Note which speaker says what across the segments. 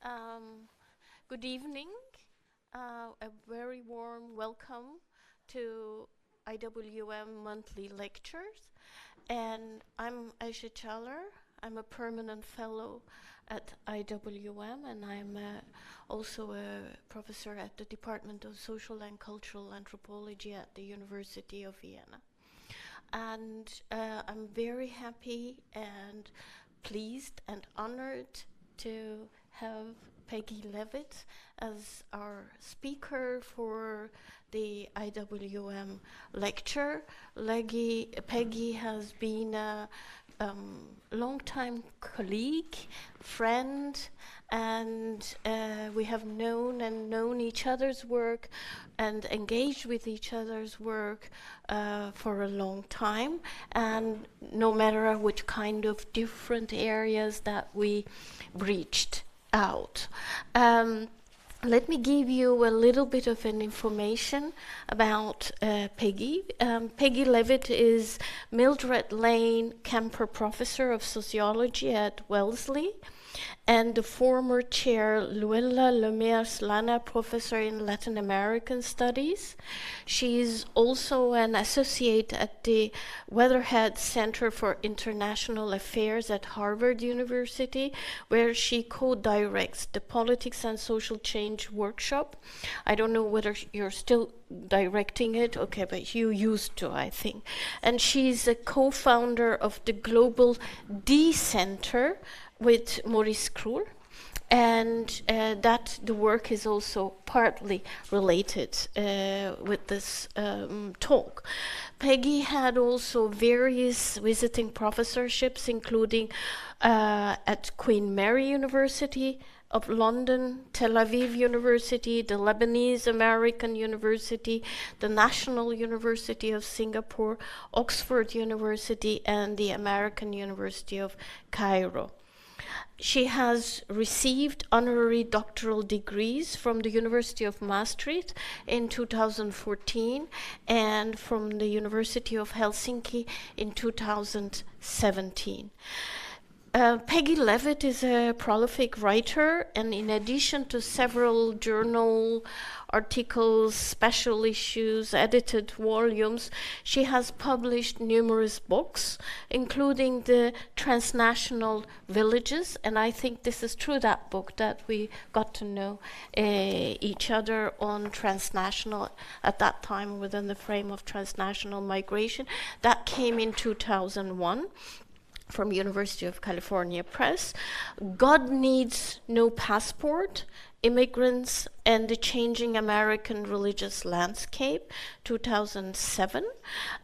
Speaker 1: Um, Good evening. A very warm welcome to IWM monthly lectures. And I'm Ayşe Çağlar. I'm a permanent fellow at IWM, and I'm also a professor at the Department of Social and Cultural Anthropology at the University of Vienna. And I'm very happy and pleased and honored to have Peggy Levitt as our speaker for the IWM lecture. Peggy has been a long-time colleague, friend, and we have known each other's work and engaged with each other's work for a long time, and no matter which kind of different areas that we reached out. Let me give you a little bit of an information about Peggy. Peggy Levitt is Mildred Lane Kemper Professor of Sociology at Wellesley and the former chair Luella Lemaire's Lana Professor in Latin American Studies. She is also an associate at the Weatherhead Center for International Affairs at Harvard University, where she co-directs the Politics and Social Change workshop. I don't know whether you're still directing it, okay, but you used to, I think. And she's a co-founder of the Global D Center with Maurice Krul, and that the work is also partly related with this talk. Peggy had also various visiting professorships, including at Queen Mary University of London, Tel Aviv University, the Lebanese American University, the National University of Singapore, Oxford University, and the American University of Cairo. She has received honorary doctoral degrees from the University of Maastricht in 2014 and from the University of Helsinki in 2017. Peggy Levitt is a prolific writer, and in addition to several journal articles, special issues, edited volumes, she has published numerous books, including the Transnational Villages, and I think this is through that book that we got to know each other on transnational, at that time within the frame of transnational migration. That came in 2001. From University of California Press. God Needs No Passport, Immigrants and the Changing American Religious Landscape, 2007.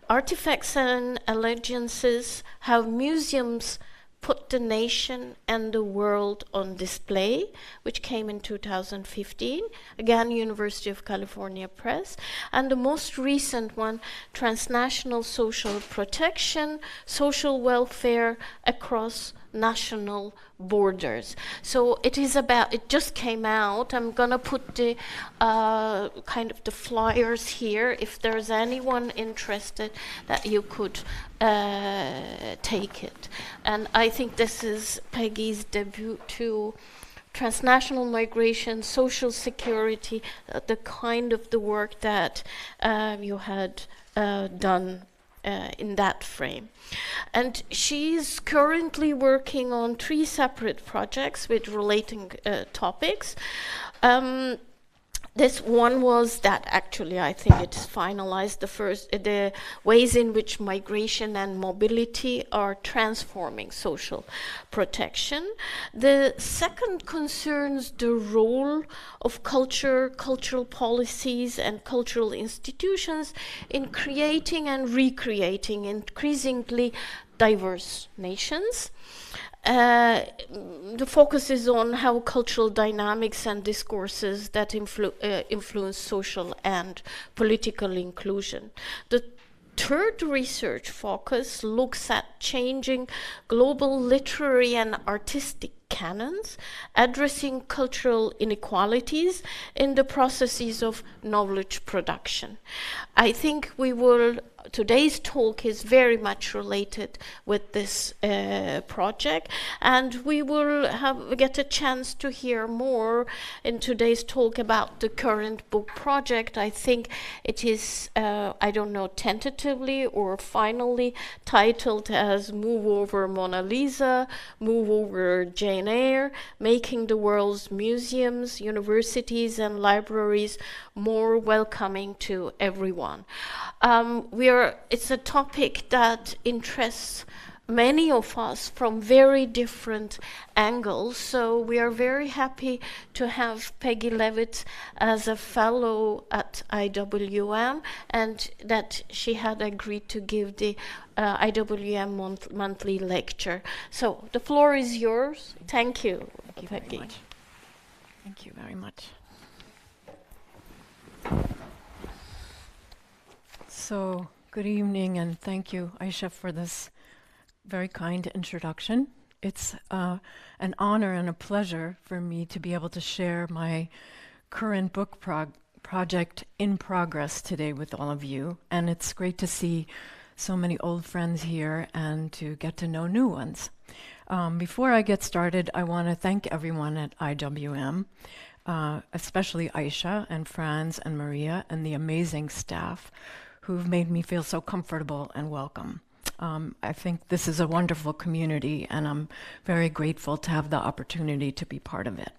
Speaker 1: Artifacts and Allegiances, How Museums Put the Nation and the World on Display, which came in 2015, again University of California Press, and the most recent one, Transnational Social Protection, Social Welfare Across National Borders. So it just came out. I'm gonna put the kind of the flyers here if there's anyone interested that you could take it. And I think this is Peggy's debut to transnational migration, social security, the kind of the work that you had done in that frame. And she's currently working on 3 separate projects with relating topics. This one was that actually I think it's finalized the ways in which migration and mobility are transforming social protection. The second concerns the role of culture, cultural policies, and cultural institutions in creating and recreating increasingly diverse nations. The focus is on how cultural dynamics and discourses that influence social and political inclusion. The third research focus looks at changing global literary and artistic canons, addressing cultural inequalities in the processes of knowledge production. I think today's talk is very much related with this project, and we will get a chance to hear more in today's talk about the current book project. I think it is, I don't know, tentatively or finally titled as Move Over Mona Lisa, Move Over Jane Eyre, Making the World's Museums, Universities and Libraries More Welcoming to Everyone. It's a topic that interests many of us from very different angles, so we are very happy to have Peggy Levitt as a fellow at IWM, and that she had agreed to give the IWM monthly lecture. So the floor is yours. Thank you, Peggy.
Speaker 2: Thank you very much. So, good evening, and thank you, Ayşe, for this very kind introduction. It's an honor and a pleasure for me to be able to share my current book project in progress today with all of you. And it's great to see so many old friends here and to get to know new ones. Before I get started, I want to thank everyone at IWM, especially Ayşe and Franz and Maria and the amazing staff who've made me feel so comfortable and welcome. I think this is a wonderful community, and I'm very grateful to have the opportunity to be part of it.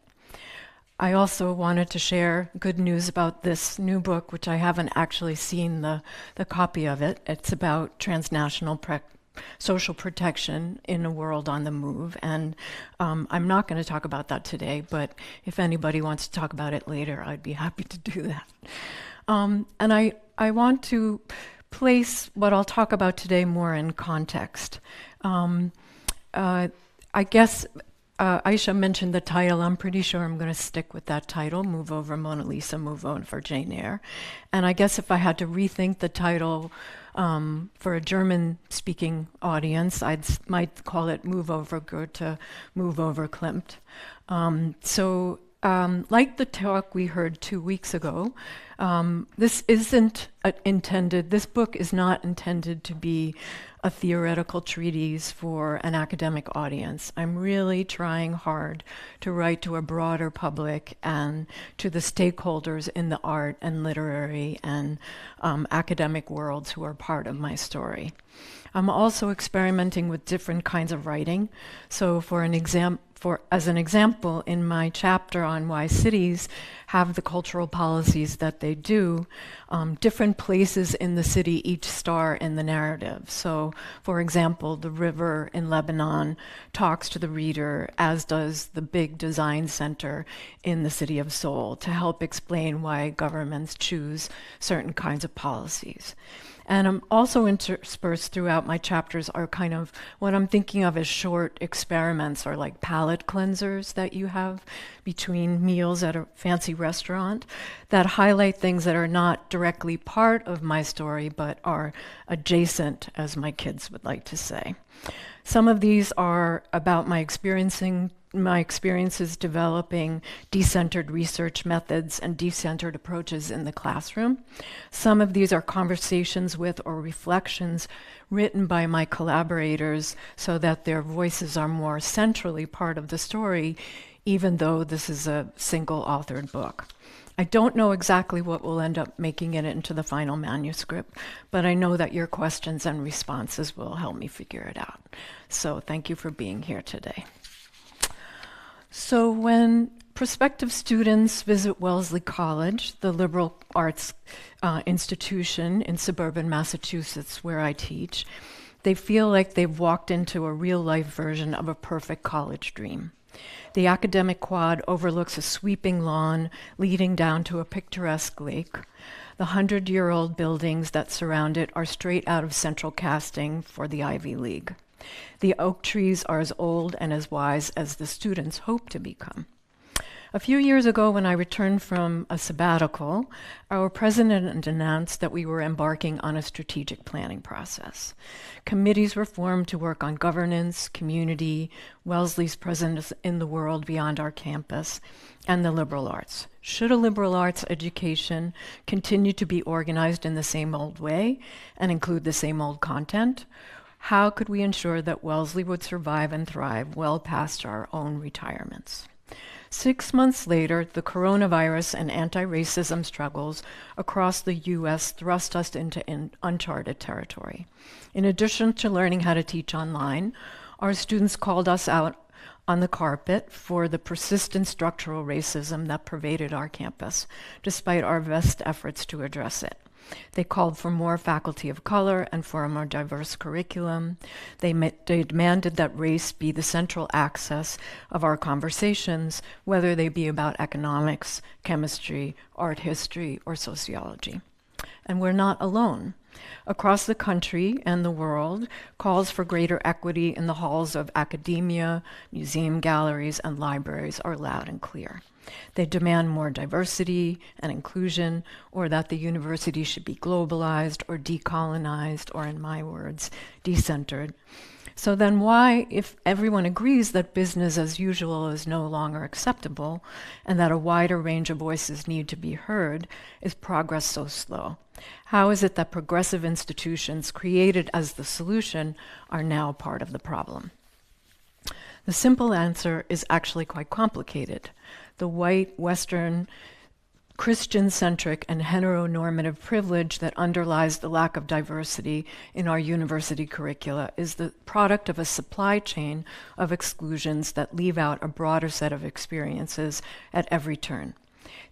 Speaker 2: I also wanted to share good news about this new book, which I haven't actually seen the copy of it. It's about transnational social protection in a world on the move, and I'm not going to talk about that today, but if anybody wants to talk about it later, I'd be happy to do that. And I want to place what I'll talk about today more in context. I guess Ayşe mentioned the title. I'm pretty sure I'm going to stick with that title, Move Over Mona Lisa, Move Over Jane Eyre. And I guess if I had to rethink the title for a German-speaking audience, I might call it Move Over Goethe, Move Over Klimt. Like the talk we heard 2 weeks ago, this book is not intended to be a theoretical treatise for an academic audience. I'm really trying hard to write to a broader public and to the stakeholders in the art and literary and academic worlds who are part of my story. I'm also experimenting with different kinds of writing. So as an example, in my chapter on why cities have the cultural policies that they do, different places in the city each star in the narrative. So, for example, the river in Lebanon talks to the reader, as does the big design center in the city of Seoul, to help explain why governments choose certain kinds of policies. And I'm also interspersed throughout my chapters are kind of what I'm thinking of as short experiments or like palate cleansers that you have between meals at a fancy restaurant that highlight things that are not directly part of my story but are adjacent, as my kids would like to say. Some of these are about my experiences developing decentered research methods and decentered approaches in the classroom. Some of these are conversations with or reflections written by my collaborators so that their voices are more centrally part of the story, even though this is a single authored book. I don't know exactly what will end up making it into the final manuscript, but I know that your questions and responses will help me figure it out. So thank you for being here today. So when prospective students visit Wellesley College, the liberal arts institution in suburban Massachusetts where I teach, they feel like they've walked into a real-life version of a perfect college dream. The academic quad overlooks a sweeping lawn leading down to a picturesque lake. The 100-year-old buildings that surround it are straight out of central casting for the Ivy League. The oak trees are as old and as wise as the students hope to become. A few years ago, when I returned from a sabbatical, our president announced that we were embarking on a strategic planning process. Committees were formed to work on governance, community, Wellesley's presence in the world beyond our campus, and the liberal arts. Should a liberal arts education continue to be organized in the same old way and include the same old content? How could we ensure that Wellesley would survive and thrive well past our own retirements? 6 months later, the coronavirus and anti-racism struggles across the U.S. thrust us into uncharted territory. In addition to learning how to teach online, our students called us out on the carpet for the persistent structural racism that pervaded our campus, despite our best efforts to address it. They called for more faculty of color and for a more diverse curriculum. They demanded that race be the central axis of our conversations, whether they be about economics, chemistry, art history, or sociology. And we're not alone. Across the country and the world, calls for greater equity in the halls of academia, museum galleries, and libraries are loud and clear. They demand more diversity and inclusion, or that the university should be globalized or decolonized, or in my words, decentered. So then why, if everyone agrees that business as usual is no longer acceptable and that a wider range of voices need to be heard, is progress so slow? How is it that progressive institutions created as the solution are now part of the problem? The simple answer is actually quite complicated. The white, Western, Christian-centric and heteronormative privilege that underlies the lack of diversity in our university curricula is the product of a supply chain of exclusions that leave out a broader set of experiences at every turn.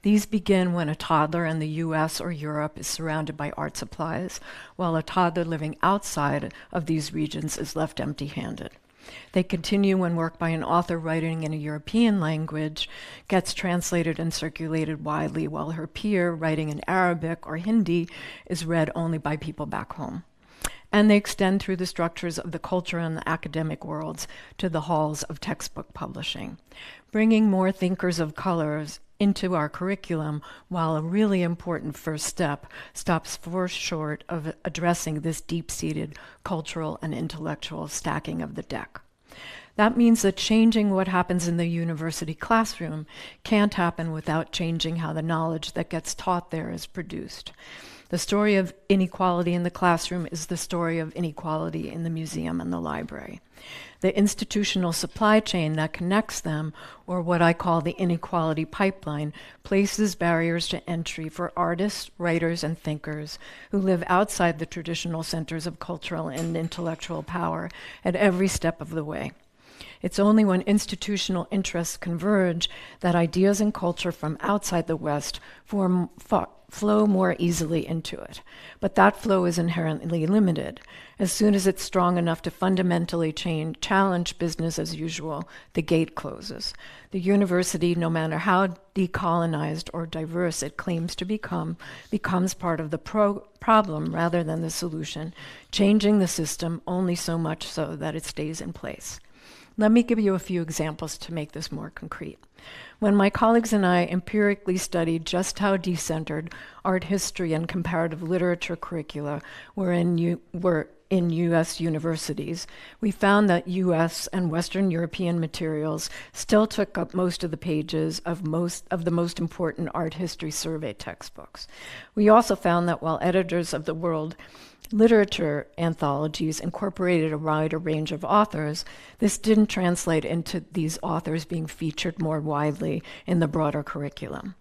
Speaker 2: These begin when a toddler in the US or Europe is surrounded by art supplies, while a toddler living outside of these regions is left empty-handed. They continue when work by an author writing in a European language gets translated and circulated widely, while her peer writing in Arabic or Hindi is read only by people back home. And they extend through the structures of the culture and the academic worlds to the halls of textbook publishing. Bringing more thinkers of colors into our curriculum, while a really important first step, stops far short of addressing this deep-seated cultural and intellectual stacking of the deck. That means that changing what happens in the university classroom can't happen without changing how the knowledge that gets taught there is produced. The story of inequality in the classroom is the story of inequality in the museum and the library. The institutional supply chain that connects them, or what I call the inequality pipeline, places barriers to entry for artists, writers, and thinkers who live outside the traditional centers of cultural and intellectual power at every step of the way. It's only when institutional interests converge that ideas and culture from outside the West flow more easily into it. But that flow is inherently limited. As soon as it's strong enough to fundamentally challenge business as usual, the gate closes. The university, no matter how decolonized or diverse it claims to become, becomes part of the problem rather than the solution, changing the system only so much so that it stays in place. Let me give you a few examples to make this more concrete. When my colleagues and I empirically studied just how decentered art history and comparative literature curricula were in U.S. universities, we found that U.S. and Western European materials still took up most of the pages of the most important art history survey textbooks. We also found that while editors of the world literature anthologies incorporated a wider range of authors, this didn't translate into these authors being featured more widely in the broader curriculum.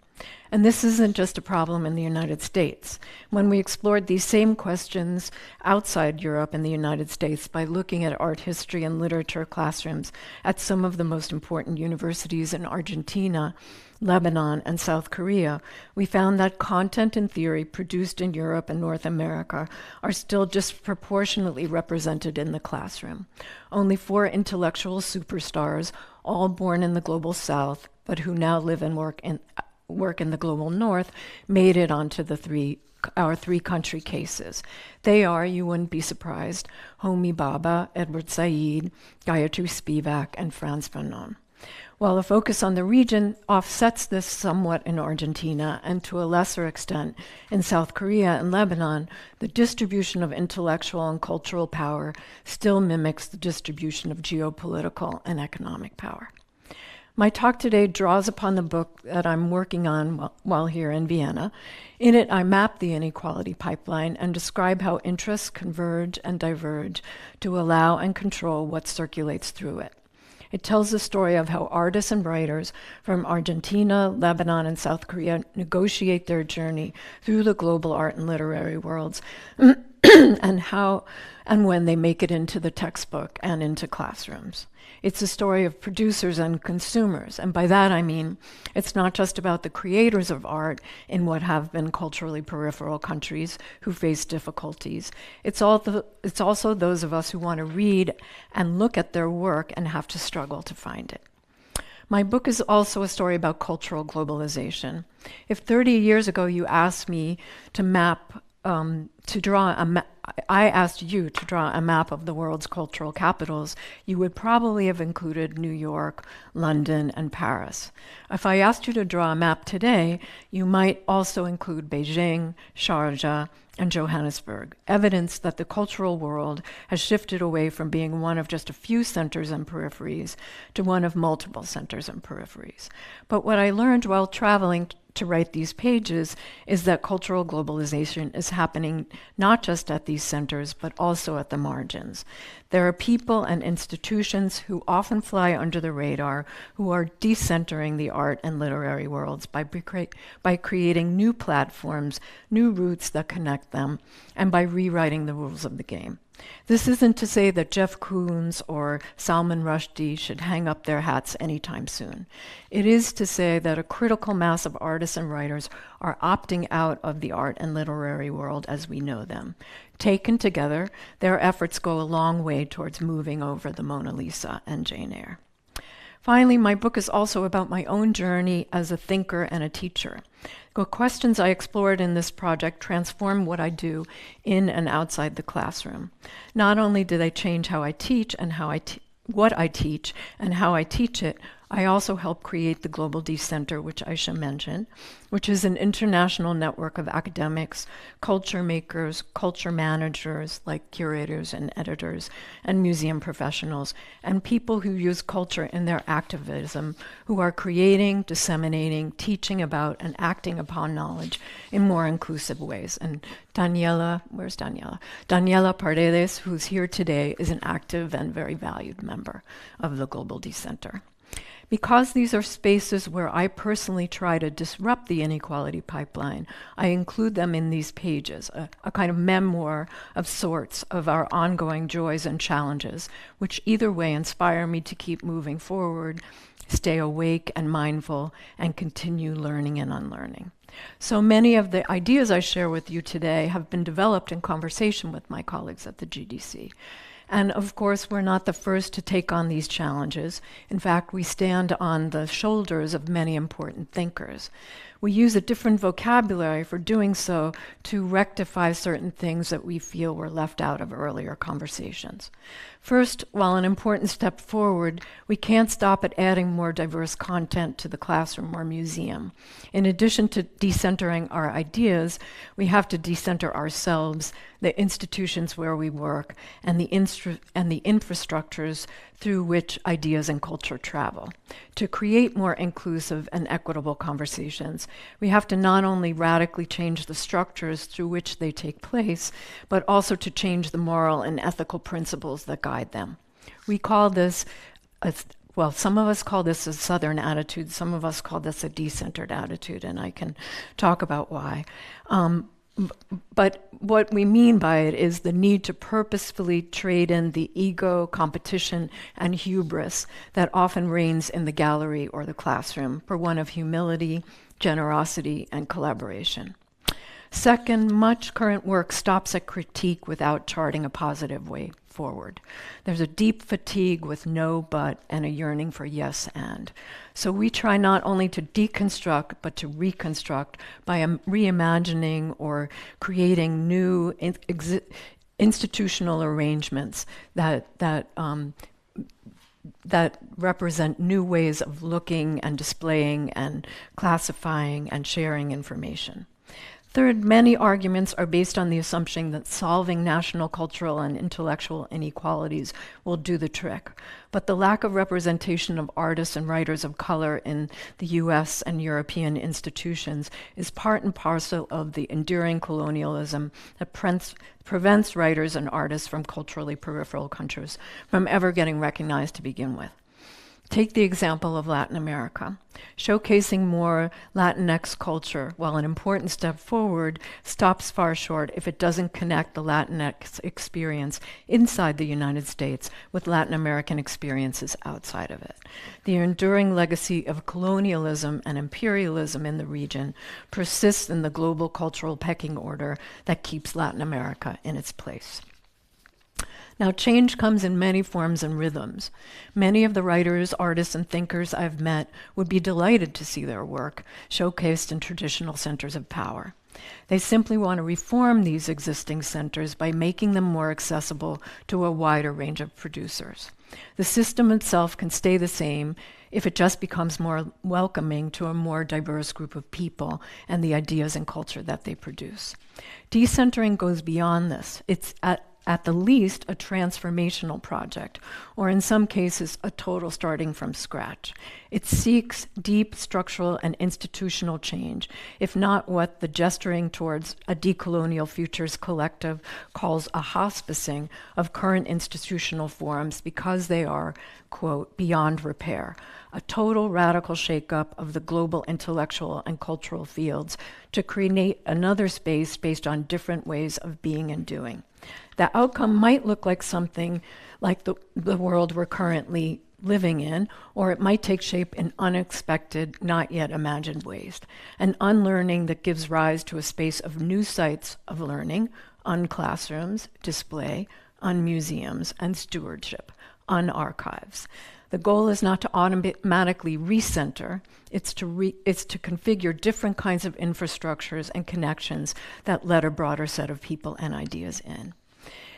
Speaker 2: And this isn't just a problem in the United States. When we explored these same questions outside Europe and the United States by looking at art history and literature classrooms at some of the most important universities in Argentina, Lebanon, and South Korea, we found that content and theory produced in Europe and North America are still disproportionately represented in the classroom. Only 4 intellectual superstars, all born in the global South, but who now live and work in the global North, made it onto our 3 country cases. They are, you wouldn't be surprised, Homi Bhabha, Edward Said, Gayatri Spivak, and Frantz Fanon. While the focus on the region offsets this somewhat in Argentina and to a lesser extent in South Korea and Lebanon, the distribution of intellectual and cultural power still mimics the distribution of geopolitical and economic power. My talk today draws upon the book that I'm working on while here in Vienna. In it, I map the inequality pipeline and describe how interests converge and diverge to allow and control what circulates through it. It tells the story of how artists and writers from Argentina, Lebanon, and South Korea negotiate their journey through the global art and literary worlds and how and when they make it into the textbook and into classrooms. It's a story of producers and consumers, and by that I mean it's not just about the creators of art in what have been culturally peripheral countries who face difficulties. It's also those of us who want to read and look at their work and have to struggle to find it. My book is also a story about cultural globalization. If 30 years ago you asked me to I asked you to draw a map of the world's cultural capitals, you would probably have included New York, London, and Paris. If I asked you to draw a map today, you might also include Beijing, Sharjah, and Johannesburg, evidence that the cultural world has shifted away from being one of just a few centers and peripheries to one of multiple centers and peripheries. But what I learned while traveling to write these pages is that cultural globalization is happening not just at these centers, but also at the margins. There are people and institutions who often fly under the radar who are decentering the art and literary worlds by creating new platforms, new routes that connect them, and by rewriting the rules of the game. This isn't to say that Jeff Koons or Salman Rushdie should hang up their hats anytime soon. It is to say that a critical mass of artists and writers are opting out of the art and literary world as we know them. Taken together, their efforts go a long way towards moving over the Mona Lisa and Jane Eyre. Finally, my book is also about my own journey as a thinker and a teacher. The questions I explored in this project transform what I do in and outside the classroom. Not only do they change how I teach and what I teach and how I teach it, I also help create the Global D Center, which Ayşe mentioned, which is an international network of academics, culture makers, culture managers like curators and editors, and museum professionals, and people who use culture in their activism, who are creating, disseminating, teaching about, and acting upon knowledge in more inclusive ways. And Daniela, where's Daniela? Daniela Paredes, who's here today, is an active and very valued member of the Global D Center. Because these are spaces where I personally try to disrupt the inequality pipeline, I include them in these pages, a kind of memoir of sorts of our ongoing joys and challenges, which either way inspire me to keep moving forward, stay awake and mindful, and continue learning and unlearning. So many of the ideas I share with you today have been developed in conversation with my colleagues at the GDC. And of course, we're not the first to take on these challenges. In fact, we stand on the shoulders of many important thinkers. We use a different vocabulary for doing so to rectify certain things that we feel were left out of earlier conversations. First, while an important step forward, we can't stop at adding more diverse content to the classroom or museum. In addition to decentering our ideas, we have to decenter ourselves, the institutions where we work, and the infrastructures through which ideas and culture travel. To create more inclusive and equitable conversations, we have to not only radically change the structures through which they take place, but also to change the moral and ethical principles that guide them. We call this, some of us call this a Southern attitude, some of us call this a decentered attitude, and I can talk about why. But what we mean by it is the need to purposefully trade in the ego, competition, and hubris that often reigns in the gallery or the classroom for one of humility, generosity, and collaboration. Second, much current work stops at critique without charting a positive way forward. There's a deep fatigue with no but and a yearning for yes and. So we try not only to deconstruct but to reconstruct by reimagining or creating new institutional arrangements that that represent new ways of looking and displaying and classifying and sharing information. Third, many arguments are based on the assumption that solving national, cultural, and intellectual inequalities will do the trick. But the lack of representation of artists and writers of color in the US and European institutions is part and parcel of the enduring colonialism that prevents writers and artists from culturally peripheral countries from ever getting recognized to begin with. Take the example of Latin America. Showcasing more Latinx culture, while an important step forward, stops far short if it doesn't connect the Latinx experience inside the United States with Latin American experiences outside of it. The enduring legacy of colonialism and imperialism in the region persists in the global cultural pecking order that keeps Latin America in its place. Now, change comes in many forms and rhythms. Many of the writers, artists, and thinkers I've met would be delighted to see their work showcased in traditional centers of power. They simply want to reform these existing centers by making them more accessible to a wider range of producers. The system itself can stay the same if it just becomes more welcoming to a more diverse group of people and the ideas and culture that they produce. Decentering goes beyond this. It's at the least, a transformational project, or in some cases, a total starting from scratch. It seeks deep structural and institutional change, if not what the gesturing towards a decolonial futures collective calls a hospicing of current institutional forms because they are, quote, beyond repair. A total radical shakeup of the global intellectual and cultural fields to create another space based on different ways of being and doing. The outcome might look like something like the world we're currently living in, or it might take shape in unexpected, not yet imagined ways. An unlearning that gives rise to a space of new sites of learning, unclassrooms, display, unmuseums, and stewardship, unarchives. The goal is not to automatically recenter, it's to configure different kinds of infrastructures and connections that let a broader set of people and ideas in.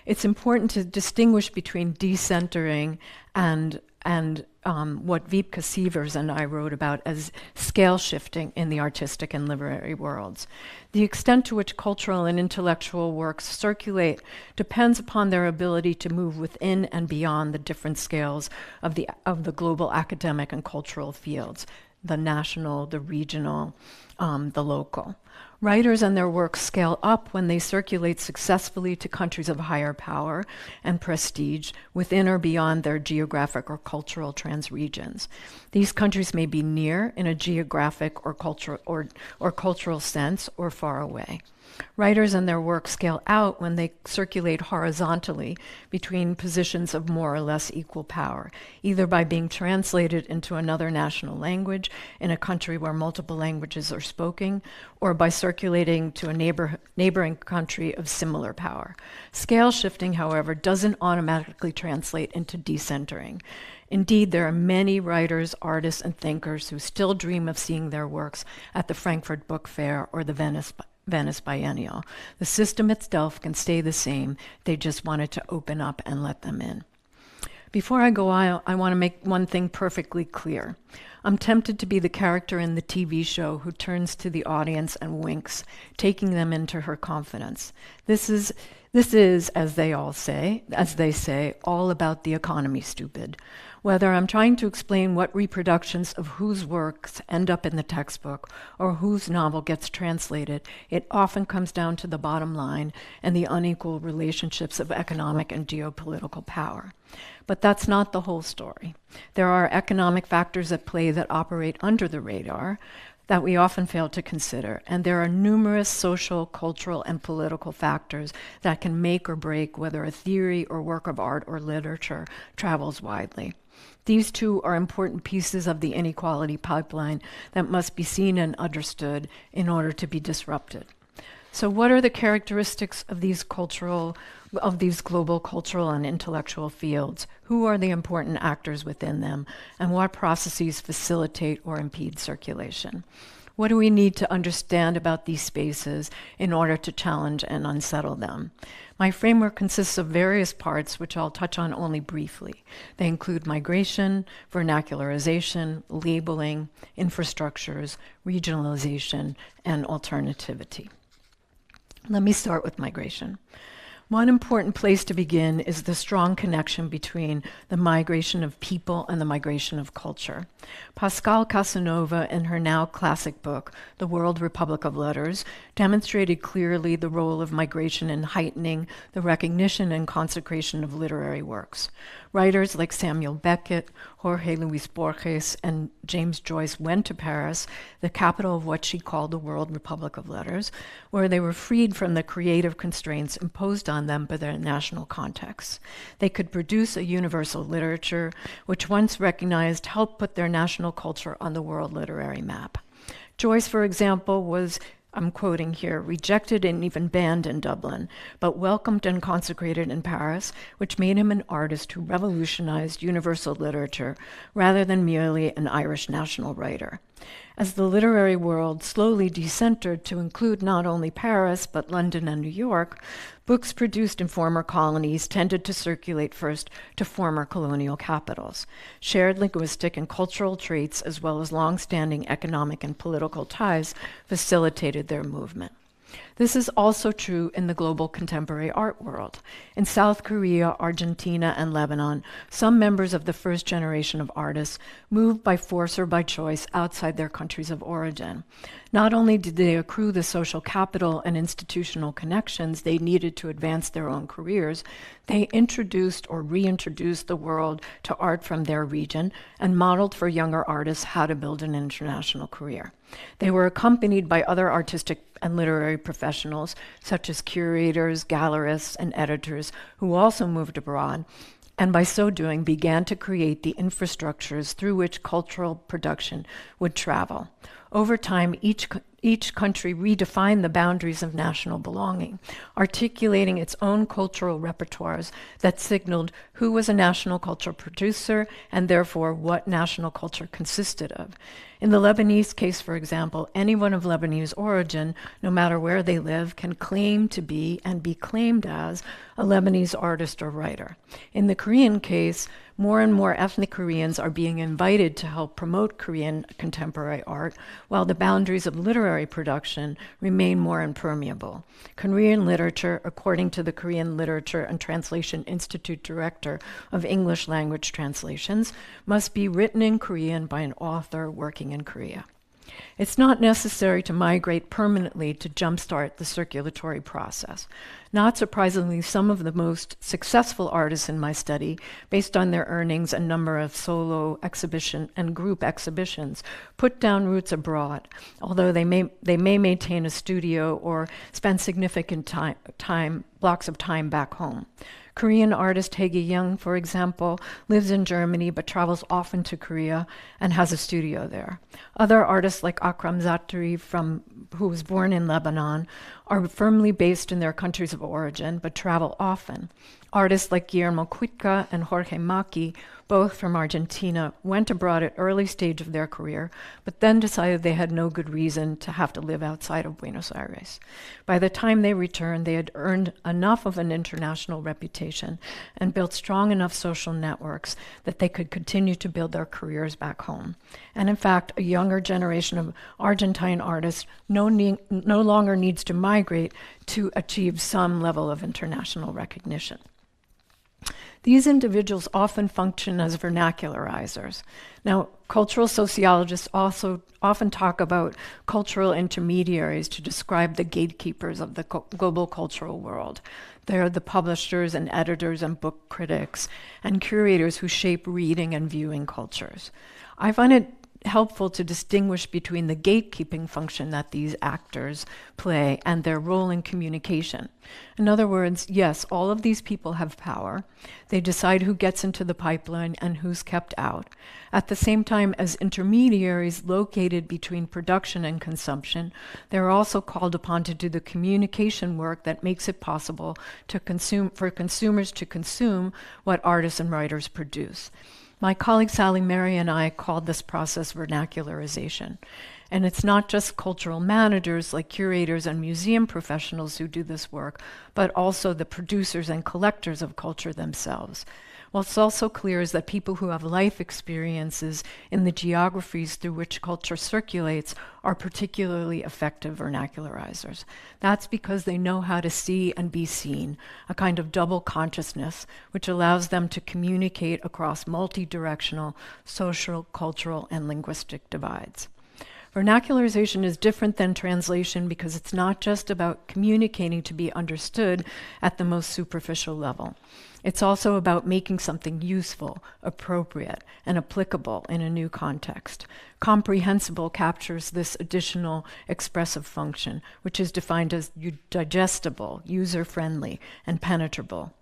Speaker 2: It's important to distinguish between decentering and what Wiebke Sievers and I wrote about as scale shifting in the artistic and literary worlds. The extent to which cultural and intellectual works circulate depends upon their ability to move within and beyond the different scales of the global academic and cultural fields, the national, the regional, the local. Writers and their works scale up when they circulate successfully to countries of higher power and prestige within or beyond their geographic or cultural transregions. These countries may be near in a geographic or cultural sense or far away. Writers and their work scale out when they circulate horizontally between positions of more or less equal power, either by being translated into another national language in a country where multiple languages are spoken, or by circulating to a neighboring country of similar power. Scale shifting, however, doesn't automatically translate into decentering. Indeed, there are many writers, artists, and thinkers who still dream of seeing their works at the Frankfurt Book Fair or the Venice Biennial. The system itself can stay the same. They just wanted to open up and let them in. Before I go on, I want to make one thing perfectly clear. I'm tempted to be the character in the TV show who turns to the audience and winks, taking them into her confidence. This is, as they say, all about the economy, stupid. Whether I'm trying to explain what reproductions of whose works end up in the textbook or whose novel gets translated, it often comes down to the bottom line and the unequal relationships of economic and geopolitical power. But that's not the whole story. There are economic factors at play that operate under the radar that we often fail to consider, and there are numerous social, cultural, and political factors that can make or break whether a theory or work of art or literature travels widely. These two are important pieces of the inequality pipeline that must be seen and understood in order to be disrupted. So what are the characteristics of these global cultural and intellectual fields? Who are the important actors within them? And what processes facilitate or impede circulation? What do we need to understand about these spaces in order to challenge and unsettle them? My framework consists of various parts, which I'll touch on only briefly. They include migration, vernacularization, labeling, infrastructures, regionalization, and alternativity. Let me start with migration. One important place to begin is the strong connection between the migration of people and the migration of culture. Pascal Casanova, in her now classic book, The World Republic of Letters, demonstrated clearly the role of migration in heightening the recognition and consecration of literary works. Writers like Samuel Beckett, Jorge Luis Borges, and James Joyce went to Paris, the capital of what she called the World Republic of Letters, where they were freed from the creative constraints imposed on them by their national contexts. They could produce a universal literature, which once recognized helped put their national culture on the world literary map. Joyce, for example, was, I'm quoting here, rejected and even banned in Dublin, but welcomed and consecrated in Paris, which made him an artist who revolutionized universal literature rather than merely an Irish national writer. As the literary world slowly decentered to include not only Paris, but London and New York, books produced in former colonies tended to circulate first to former colonial capitals. Shared linguistic and cultural traits, as well as long-standing economic and political ties, facilitated their movement. This is also true in the global contemporary art world. In South Korea, Argentina, and Lebanon, some members of the first generation of artists moved by force or by choice outside their countries of origin. Not only did they accrue the social capital and institutional connections they needed to advance their own careers, they introduced or reintroduced the world to art from their region and modeled for younger artists how to build an international career. They were accompanied by other artistic and literary professionals, such as curators, gallerists, and editors, who also moved abroad, and by so doing began to create the infrastructures through which cultural production would travel. Over time, each country redefined the boundaries of national belonging, articulating its own cultural repertoires that signaled who was a national culture producer and therefore what national culture consisted of. In the Lebanese case, for example, anyone of Lebanese origin, no matter where they live, can claim to be and be claimed as a Lebanese artist or writer. In the Korean case, more and more ethnic Koreans are being invited to help promote Korean contemporary art, while the boundaries of literary production remain more impermeable. Korean literature, according to the Korean Literature and Translation Institute Director of English Language Translations, must be written in Korean by an author working in Korea. It's not necessary to migrate permanently to jumpstart the circulatory process. Not surprisingly, some of the most successful artists in my study, based on their earnings and number of solo exhibition and group exhibitions, put down roots abroad, although they may maintain a studio or spend significant blocks of time back home. Korean artist Hege Young, for example, lives in Germany but travels often to Korea and has a studio there. Other artists like Akram Zaatari, who was born in Lebanon, are firmly based in their countries of origin but travel often. Artists like Guillermo Cuitca and Jorge Maki, both from Argentina, went abroad at early stage of their career, but then decided they had no good reason to have to live outside of Buenos Aires. By the time they returned, they had earned enough of an international reputation and built strong enough social networks that they could continue to build their careers back home. And in fact, a younger generation of Argentine artists no longer needs to migrate to achieve some level of international recognition. These individuals often function as vernacularizers. Now, cultural sociologists also often talk about cultural intermediaries to describe the gatekeepers of the global cultural world. They're the publishers and editors and book critics and curators who shape reading and viewing cultures. I find it helpful to distinguish between the gatekeeping function that these actors play and their role in communication. In other words, yes, all of these people have power. They decide who gets into the pipeline and who's kept out. At the same time, as intermediaries located between production and consumption, they're also called upon to do the communication work that makes it possible for consumers to consume what artists and writers produce. My colleague Sally Mary and I called this process vernacularization. And it's not just cultural managers like curators and museum professionals who do this work, but also the producers and collectors of culture themselves. What's also clear is that people who have life experiences in the geographies through which culture circulates are particularly effective vernacularizers. That's because they know how to see and be seen, a kind of double consciousness which allows them to communicate across multi-directional social, cultural, and linguistic divides. Vernacularization is different than translation because it's not just about communicating to be understood at the most superficial level. It's also about making something useful, appropriate, and applicable in a new context. Comprehensible captures this additional expressive function, which is defined as digestible, user-friendly, and penetrable.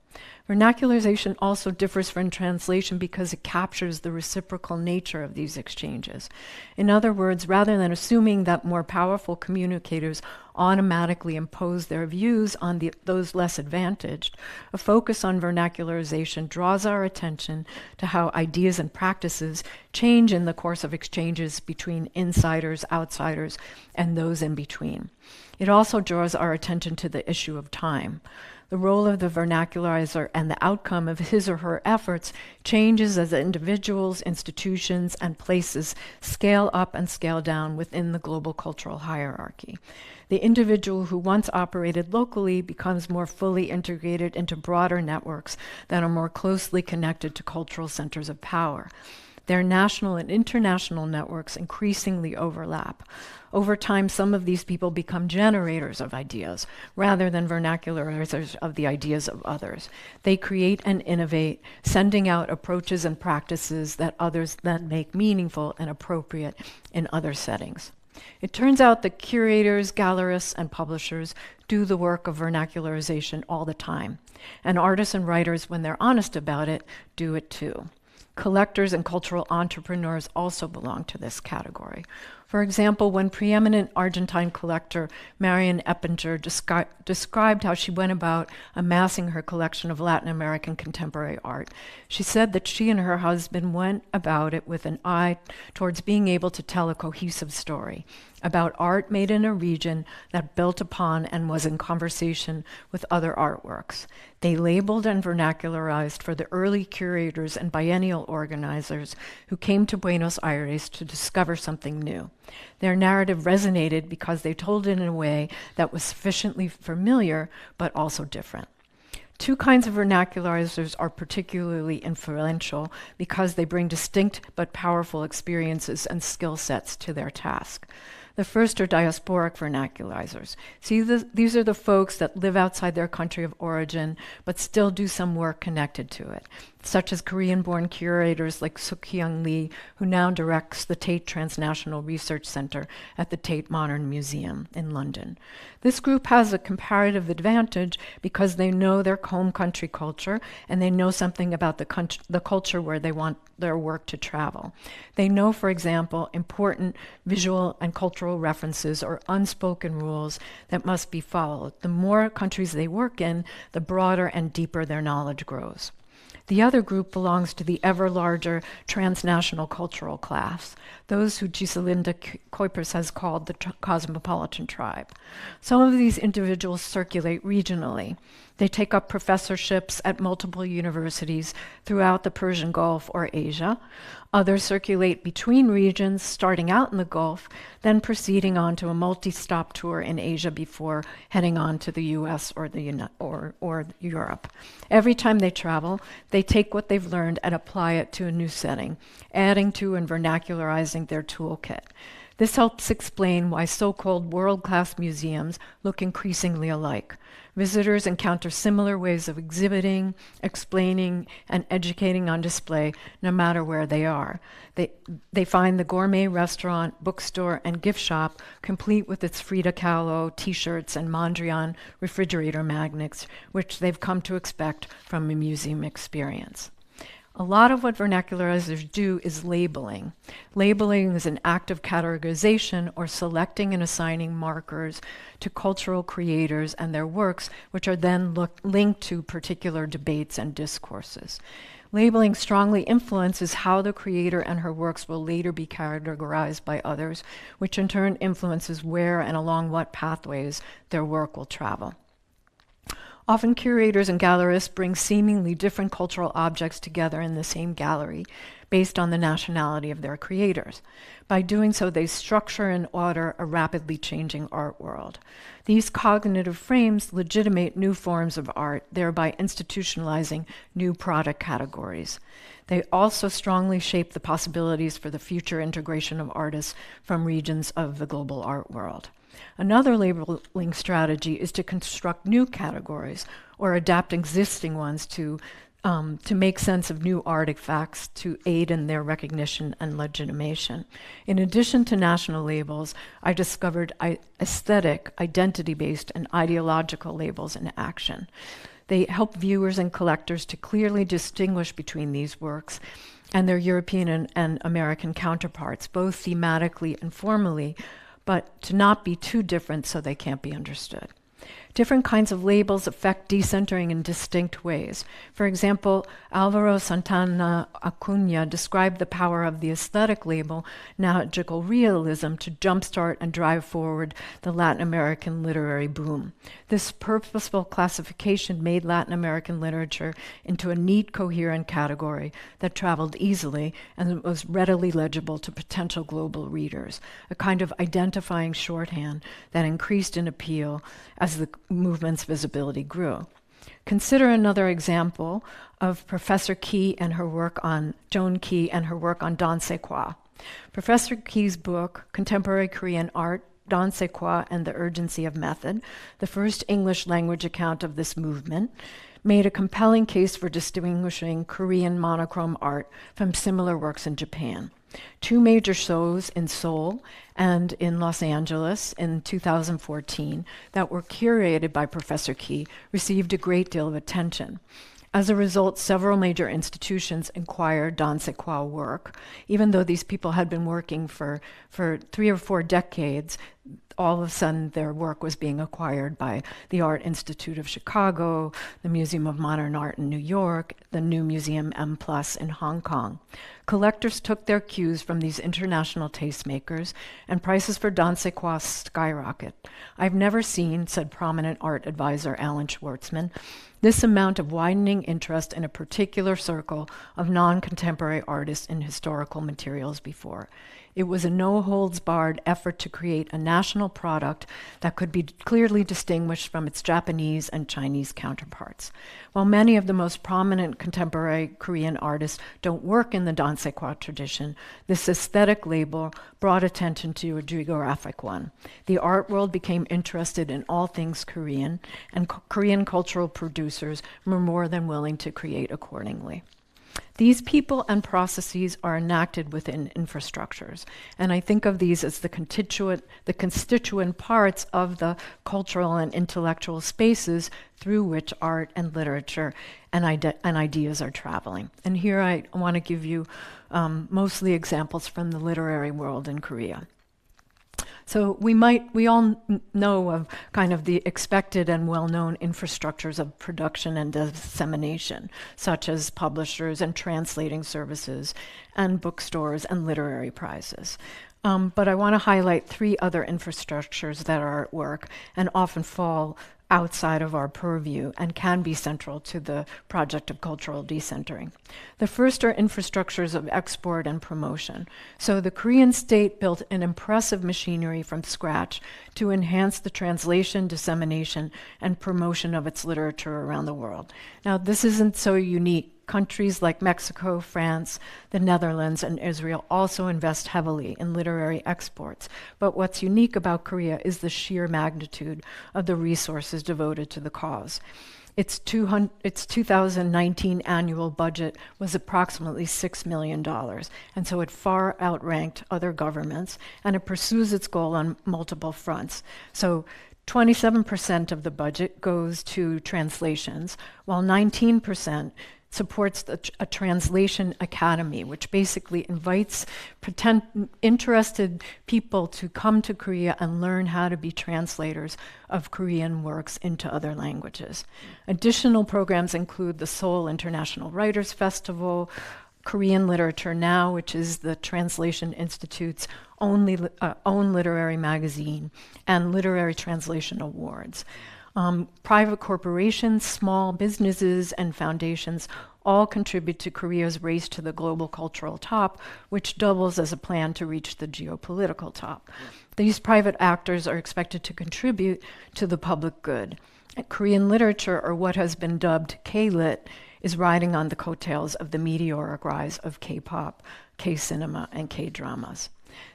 Speaker 2: Vernacularization also differs from translation because it captures the reciprocal nature of these exchanges. In other words, rather than assuming that more powerful communicators automatically impose their views on those less advantaged, a focus on vernacularization draws our attention to how ideas and practices change in the course of exchanges between insiders, outsiders, and those in between. It also draws our attention to the issue of time. The role of the vernacularizer and the outcome of his or her efforts changes as individuals, institutions, and places scale up and scale down within the global cultural hierarchy. The individual who once operated locally becomes more fully integrated into broader networks that are more closely connected to cultural centers of power. Their national and international networks increasingly overlap. Over time, some of these people become generators of ideas rather than vernacularizers of the ideas of others. They create and innovate, sending out approaches and practices that others then make meaningful and appropriate in other settings. It turns out that curators, gallerists, and publishers do the work of vernacularization all the time. And artists and writers, when they're honest about it, do it too. Collectors and cultural entrepreneurs also belong to this category. For example, when preeminent Argentine collector Marian Eppinger described how she went about amassing her collection of Latin American contemporary art, she said that she and her husband went about it with an eye towards being able to tell a cohesive story about art made in a region that built upon and was in conversation with other artworks. They labeled and vernacularized for the early curators and biennial organizers who came to Buenos Aires to discover something new. Their narrative resonated because they told it in a way that was sufficiently familiar but also different. Two kinds of vernacularizers are particularly influential because they bring distinct but powerful experiences and skill sets to their task. The first are diasporic vernacularizers. These are the folks that live outside their country of origin but still do some work connected to it, such as Korean-born curators like Suk-Hyung Lee, who now directs the Tate Transnational Research Center at the Tate Modern Museum in London. This group has a comparative advantage because they know their home country culture and they know something about the culture where they want their work to travel. They know, for example, important visual and cultural references or unspoken rules that must be followed. The more countries they work in, the broader and deeper their knowledge grows. The other group belongs to the ever larger transnational cultural class, those who Giselinda Kuipers has called the cosmopolitan tribe. Some of these individuals circulate regionally. They take up professorships at multiple universities throughout the Persian Gulf or Asia. Others circulate between regions, starting out in the Gulf, then proceeding on to a multi-stop tour in Asia before heading on to the US or Europe. Every time they travel, they take what they've learned and apply it to a new setting, adding to and vernacularizing their toolkit. This helps explain why so-called world-class museums look increasingly alike. Visitors encounter similar ways of exhibiting, explaining, and educating on display no matter where they are. They find the gourmet restaurant, bookstore, and gift shop complete with its Frida Kahlo t-shirts and Mondrian refrigerator magnets, which they've come to expect from a museum experience. A lot of what vernacularizers do is labeling. Labeling is an act of categorization or selecting and assigning markers to cultural creators and their works, which are then linked to particular debates and discourses. Labeling strongly influences how the creator and her works will later be categorized by others, which in turn influences where and along what pathways their work will travel. Often curators and gallerists bring seemingly different cultural objects together in the same gallery based on the nationality of their creators. By doing so, they structure and order a rapidly changing art world. These cognitive frames legitimate new forms of art, thereby institutionalizing new product categories. They also strongly shape the possibilities for the future integration of artists from regions of the global art world. Another labeling strategy is to construct new categories or adapt existing ones to make sense of new artifacts to aid in their recognition and legitimation. In addition to national labels, I discovered aesthetic, identity-based, and ideological labels in action. They help viewers and collectors to clearly distinguish between these works and their European and American counterparts, both thematically and formally, but to not be too different so they can't be understood. Different kinds of labels affect decentering in distinct ways. For example, Alvaro Santana Acuna described the power of the aesthetic label, magical realism, to jumpstart and drive forward the Latin American literary boom. This purposeful classification made Latin American literature into a neat, coherent category that traveled easily and was readily legible to potential global readers, a kind of identifying shorthand that increased in appeal as the movement's visibility grew. Consider another example of Professor Key and her work on Joan Key and her work on Danse Quoi. Professor Key's book, Contemporary Korean Art, Danse Quoi and the Urgency of Method, the first English language account of this movement, made a compelling case for distinguishing Korean monochrome art from similar works in Japan. Two major shows in Seoul and in Los Angeles in 2014 that were curated by Professor Key received a great deal of attention. As a result, several major institutions acquired Danse Quoi work. Even though these people had been working for 3 or 4 decades, all of a sudden their work was being acquired by the Art Institute of Chicago, the Museum of Modern Art in New York, the new Museum M+ in Hong Kong. Collectors took their cues from these international tastemakers, and prices for Danse Quoi skyrocket. I've never seen, said prominent art advisor Alan Schwartzman, this amount of widening interest in a particular circle of non-contemporary artists in historical materials before. It was a no-holds-barred effort to create a national product that could be clearly distinguished from its Japanese and Chinese counterparts. While many of the most prominent contemporary Korean artists don't work in the Danse Quoi tradition, this aesthetic label brought attention to a geographic one. The art world became interested in all things Korean, and Korean cultural producers were more than willing to create accordingly. These people and processes are enacted within infrastructures, and I think of these as the constituent parts of the cultural and intellectual spaces through which art and literature and ideas are traveling. And here I want to give you mostly examples from the literary world in Korea. So we all know of kind of the expected and well-known infrastructures of production and dissemination, such as publishers and translating services and bookstores and literary prizes. But I want to highlight 3 other infrastructures that are at work and often fall outside of our purview and can be central to the project of cultural decentering. The first are infrastructures of export and promotion. So the Korean state built an impressive machinery from scratch to enhance the translation, dissemination, and promotion of its literature around the world. Now, this isn't so unique. Countries like Mexico, France, the Netherlands, and Israel also invest heavily in literary exports. But what's unique about Korea is the sheer magnitude of the resources devoted to the cause. Its 2019 annual budget was approximately $6 million, and so it far outranked other governments, and it pursues its goal on multiple fronts. So 27% of the budget goes to translations, while 19% supports a translation academy, which basically invites interested people to come to Korea and learn how to be translators of Korean works into other languages. Additional programs include the Seoul International Writers Festival, Korean Literature Now, which is the Translation Institute's own literary magazine, and Literary Translation Awards. Private corporations, small businesses, and foundations all contribute to Korea's race to the global cultural top, which doubles as a plan to reach the geopolitical top. These private actors are expected to contribute to the public good. Korean literature, or what has been dubbed K-lit, is riding on the coattails of the meteoric rise of K-pop, K-cinema, and K-dramas.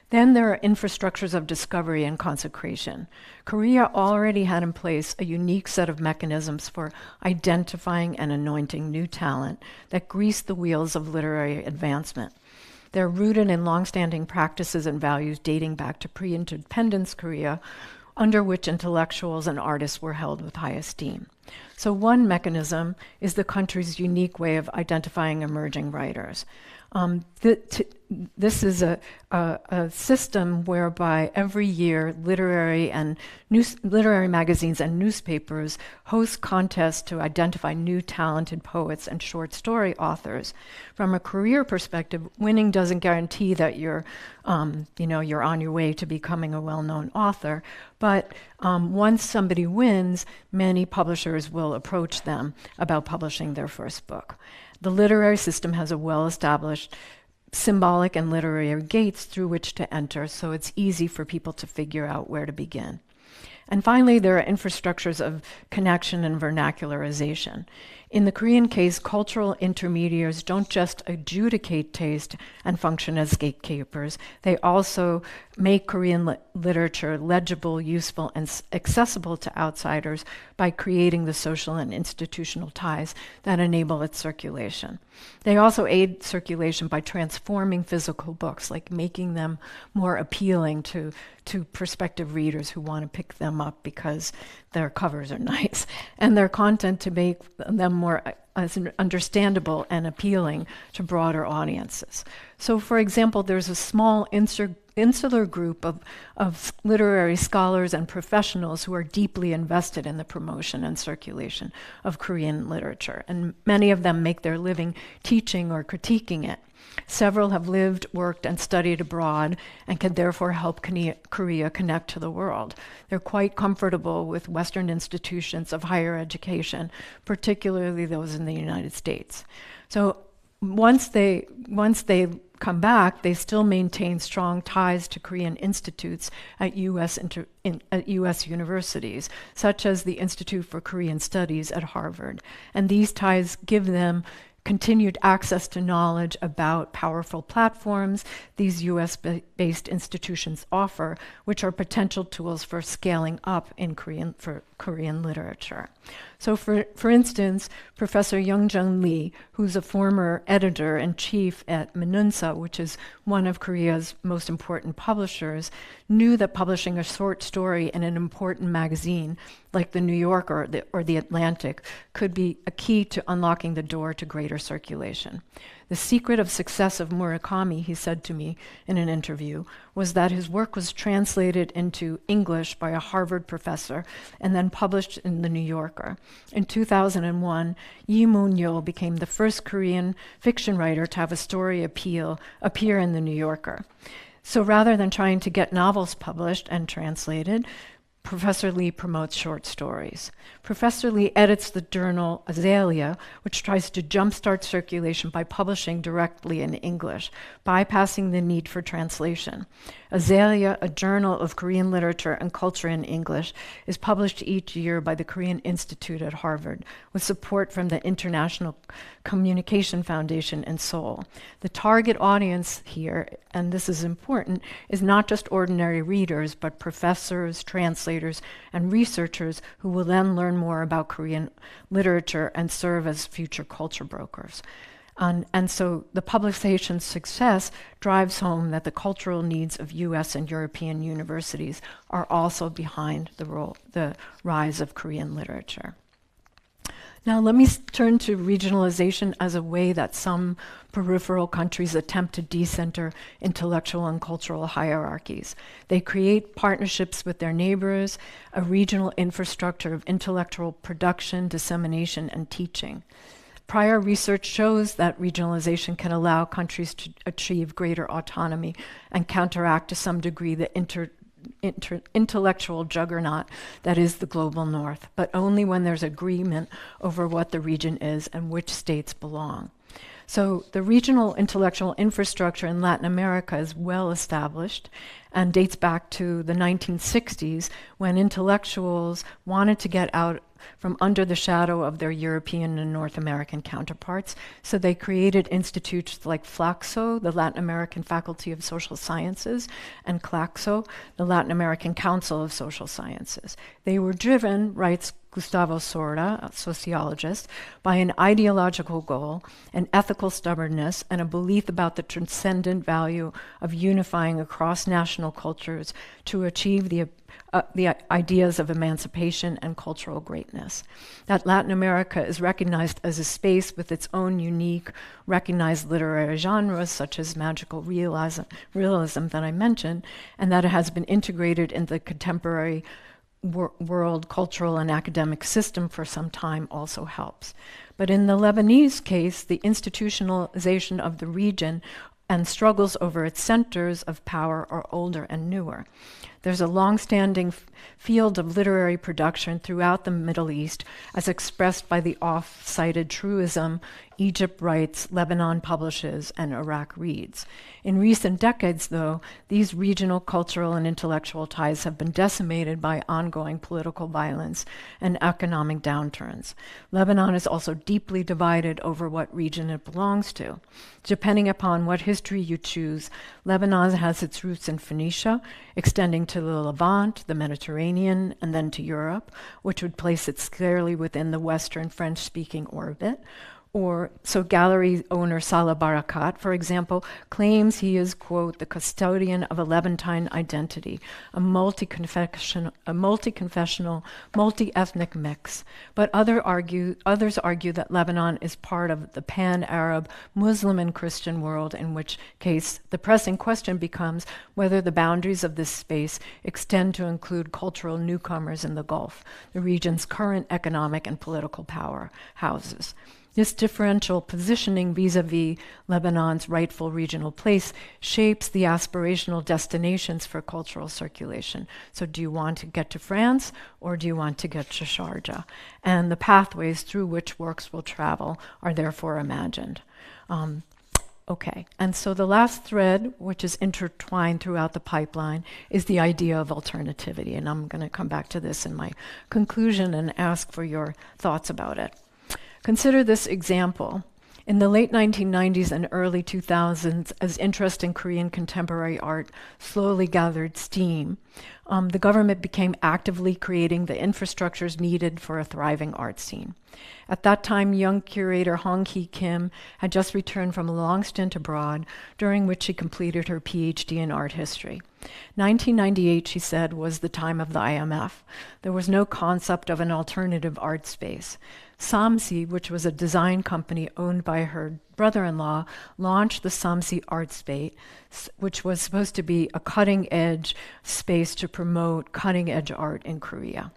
Speaker 2: Then there are infrastructures of discovery and consecration. Korea already had in place a unique set of mechanisms for identifying and anointing new talent that greased the wheels of literary advancement. They're rooted in longstanding practices and values dating back to pre-independence Korea, under which intellectuals and artists were held with high esteem. So one mechanism is the country's unique way of identifying emerging writers. This is a system whereby every year literary magazines and newspapers host contests to identify new talented poets and short story authors. From a career perspective, winning doesn't guarantee that you're on your way to becoming a well-known author, but once somebody wins, many publishers will approach them about publishing their first book. The literary system has a well-established symbolic and literary gates through which to enter, so it's easy for people to figure out where to begin. And finally, there are infrastructures of connection and vernacularization. In the Korean case, cultural intermediaries don't just adjudicate taste and function as gatekeepers, they also make Korean literature legible, useful, and accessible to outsiders by creating the social and institutional ties that enable its circulation. They also aid circulation by transforming physical books, like making them more appealing to prospective readers who want to pick them up because their covers are nice, and their content to make them more understandable and appealing to broader audiences. So, for example, there's a small insular group of literary scholars and professionals who are deeply invested in the promotion and circulation of Korean literature, and many of them make their living teaching or critiquing it. Several have lived, worked, and studied abroad and can therefore help Korea connect to the world. They're quite comfortable with Western institutions of higher education, particularly those in the United States. So once they come back, they still maintain strong ties to Korean institutes at U.S. universities, such as the Institute for Korean Studies at Harvard. And these ties give them continued access to knowledge about powerful platforms these US-based institutions offer, which are potential tools for scaling up in Korean literature. So for instance, Professor Young-Jung Lee, who's a former editor-in-chief at Manunsa, which is one of Korea's most important publishers, knew that publishing a short story in an important magazine like the New Yorker or the Atlantic could be a key to unlocking the door to greater circulation. The secret of success of Murakami, he said to me in an interview, was that his work was translated into English by a Harvard professor and then published in the New Yorker. In 2001, Lee Moon-yeol became the first Korean fiction writer to have a story appear in the New Yorker. So rather than trying to get novels published and translated, Professor Lee promotes short stories. Professor Lee edits the journal Azalea, which tries to jumpstart circulation by publishing directly in English, bypassing the need for translation. Azalea, a journal of Korean literature and culture in English, is published each year by the Korean Institute at Harvard, with support from the International Communication Foundation in Seoul. The target audience here, and this is important, is not just ordinary readers, but professors, translators, and researchers who will then learn more about Korean literature and serve as future culture brokers. And so the publication's success drives home that the cultural needs of US and European universities are also behind the rise of Korean literature. Now let me turn to regionalization as a way that some peripheral countries attempt to decenter intellectual and cultural hierarchies. They create partnerships with their neighbors, a regional infrastructure of intellectual production, dissemination, and teaching. Prior research shows that regionalization can allow countries to achieve greater autonomy and counteract to some degree the intellectual juggernaut that is the global north, but only when there's agreement over what the region is and which states belong. So the regional intellectual infrastructure in Latin America is well established and dates back to the 1960s, when intellectuals wanted to get out from under the shadow of their European and North American counterparts. So they created institutes like FLACSO, the Latin American Faculty of Social Sciences, and CLACSO, the Latin American Council of Social Sciences. They were driven, writes Gustavo Sorda, a sociologist, by an ideological goal, an ethical stubbornness, and a belief about the transcendent value of unifying across national cultures to achieve the ideas of emancipation and cultural greatness. That Latin America is recognized as a space with its own unique, recognized literary genres, such as magical realism that I mentioned, and that it has been integrated in the contemporary world cultural and academic system for some time also helps. But in the Lebanese case, the institutionalization of the region and struggles over its centers of power are older and newer. There's a long-standing field of literary production throughout the Middle East, as expressed by the oft-cited truism, Egypt writes, Lebanon publishes, and Iraq reads. In recent decades, though, these regional cultural and intellectual ties have been decimated by ongoing political violence and economic downturns. Lebanon is also deeply divided over what region it belongs to. Depending upon what history you choose, Lebanon has its roots in Phoenicia, extending to the Levant, the Mediterranean, and then to Europe, which would place it squarely within the Western French-speaking orbit. So gallery owner Salah Barakat, for example, claims he is, quote, the custodian of a Levantine identity, a multi-confessional, multi-ethnic mix. But others argue that Lebanon is part of the pan-Arab Muslim and Christian world, in which case the pressing question becomes whether the boundaries of this space extend to include cultural newcomers in the Gulf, the region's current economic and political powerhouses. This differential positioning vis-a-vis Lebanon's rightful regional place shapes the aspirational destinations for cultural circulation. So do you want to get to France, or do you want to get to Sharjah? And the pathways through which works will travel are therefore imagined. Okay, and so the last thread, which is intertwined throughout the pipeline, is the idea of alternativity. And I'm going to come back to this in my conclusion and ask for your thoughts about it. Consider this example. In the late 1990s and early 2000s, as interest in Korean contemporary art slowly gathered steam, the government became actively creating the infrastructures needed for a thriving art scene. At that time, young curator Hong Hee Kim had just returned from a long stint abroad, during which she completed her PhD in art history. 1998, she said, was the time of the IMF. There was no concept of an alternative art space. Samsi, which was a design company owned by her brother-in-law, launched the Samsi Art Space, which was supposed to be a cutting-edge space to promote cutting-edge art in Korea.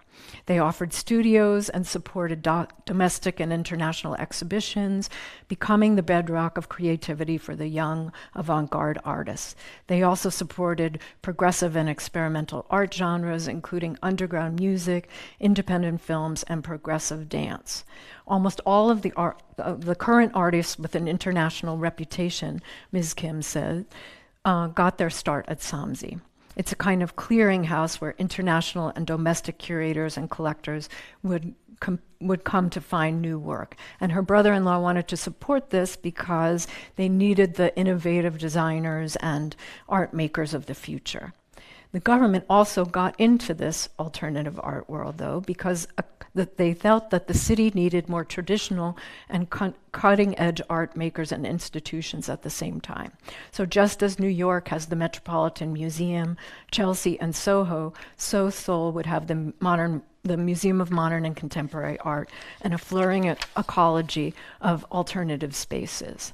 Speaker 2: They offered studios and supported domestic and international exhibitions, becoming the bedrock of creativity for the young avant-garde artists. They also supported progressive and experimental art genres, including underground music, independent films, and progressive dance. Almost all of the current artists with an international reputation, Ms. Kim said, got their start at Samsi. It's a kind of clearinghouse where international and domestic curators and collectors would come to find new work. And her brother-in-law wanted to support this because they needed the innovative designers and art makers of the future. The government also got into this alternative art world, though, because they felt that the city needed more traditional and cutting-edge art makers and institutions at the same time. So just as New York has the Metropolitan Museum, Chelsea and Soho, so Seoul would have the Modern the Museum of Modern and Contemporary Art, and a flourishing ecology of alternative spaces.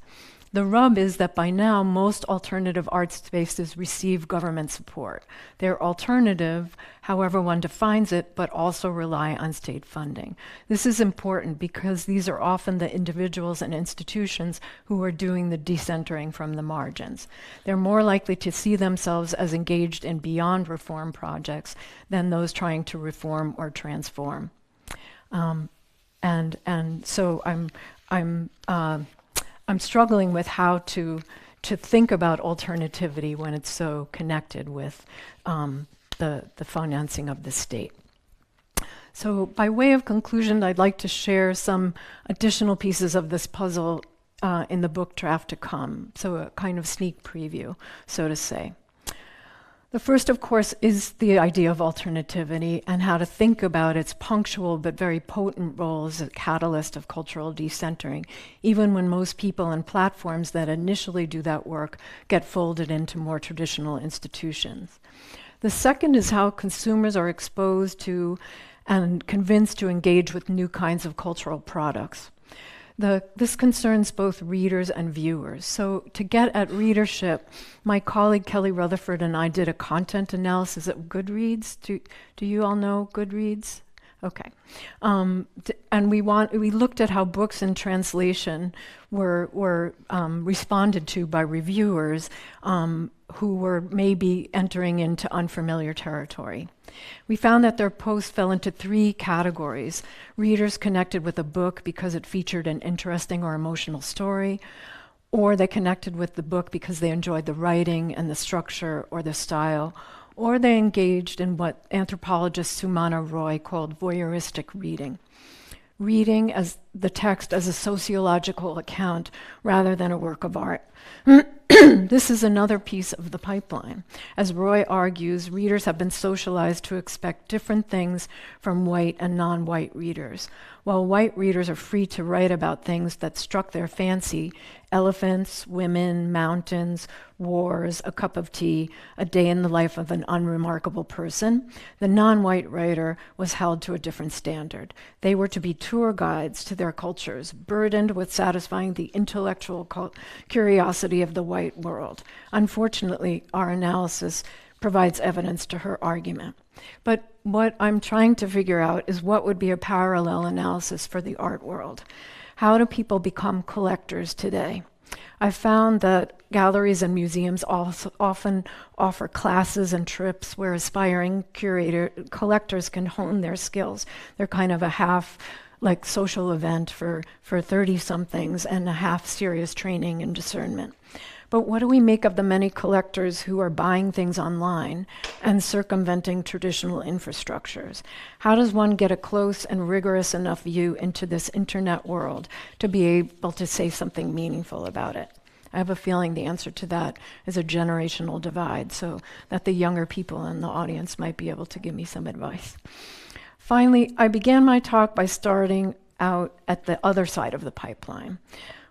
Speaker 2: The rub is that by now, most alternative art spaces receive government support. They're alternative, however one defines it, but also rely on state funding. This is important because these are often the individuals and institutions who are doing the decentering from the margins. They're more likely to see themselves as engaged in beyond reform projects than those trying to reform or transform. And so I'm struggling with how to think about alternativity when it's so connected with the financing of the state. So by way of conclusion, I'd like to share some additional pieces of this puzzle in the book draft to come. So a kind of sneak preview, so to say. The first, of course, is the idea of alternativity and how to think about its punctual but very potent role as a catalyst of cultural decentering, even when most people and platforms that initially do that work get folded into more traditional institutions. The second is how consumers are exposed to and convinced to engage with new kinds of cultural products. This concerns both readers and viewers. So to get at readership, my colleague Kelly Rutherford and I did a content analysis of Goodreads. Do you all know Goodreads? Okay. And we looked at how books in translation were responded to by reviewers who were maybe entering into unfamiliar territory. We found that their posts fell into three categories: readers connected with a book because it featured an interesting or emotional story, or they connected with the book because they enjoyed the writing and the structure or the style, or they engaged in what anthropologist Sumana Roy called voyeuristic reading. Reading as the text as a sociological account rather than a work of art. This is another piece of the pipeline. As Roy argues, readers have been socialized to expect different things from white and non-white readers. While white readers are free to write about things that struck their fancy, elephants, women, mountains, wars, a cup of tea, a day in the life of an unremarkable person, the non-white writer was held to a different standard. They were to be tour guides to their cultures, burdened with satisfying the intellectual curiosity of the white world. Unfortunately, our analysis provides evidence to her argument. But what I'm trying to figure out is what would be a parallel analysis for the art world. How do people become collectors today? I've found that galleries and museums also often offer classes and trips where aspiring collectors can hone their skills. They're kind of a half like social event for 30-somethings and a half serious training and discernment. But what do we make of the many collectors who are buying things online and circumventing traditional infrastructures? How does one get a close and rigorous enough view into this internet world to be able to say something meaningful about it? I have a feeling the answer to that is a generational divide, so that the younger people in the audience might be able to give me some advice. Finally, I began my talk by starting out at the other side of the pipeline.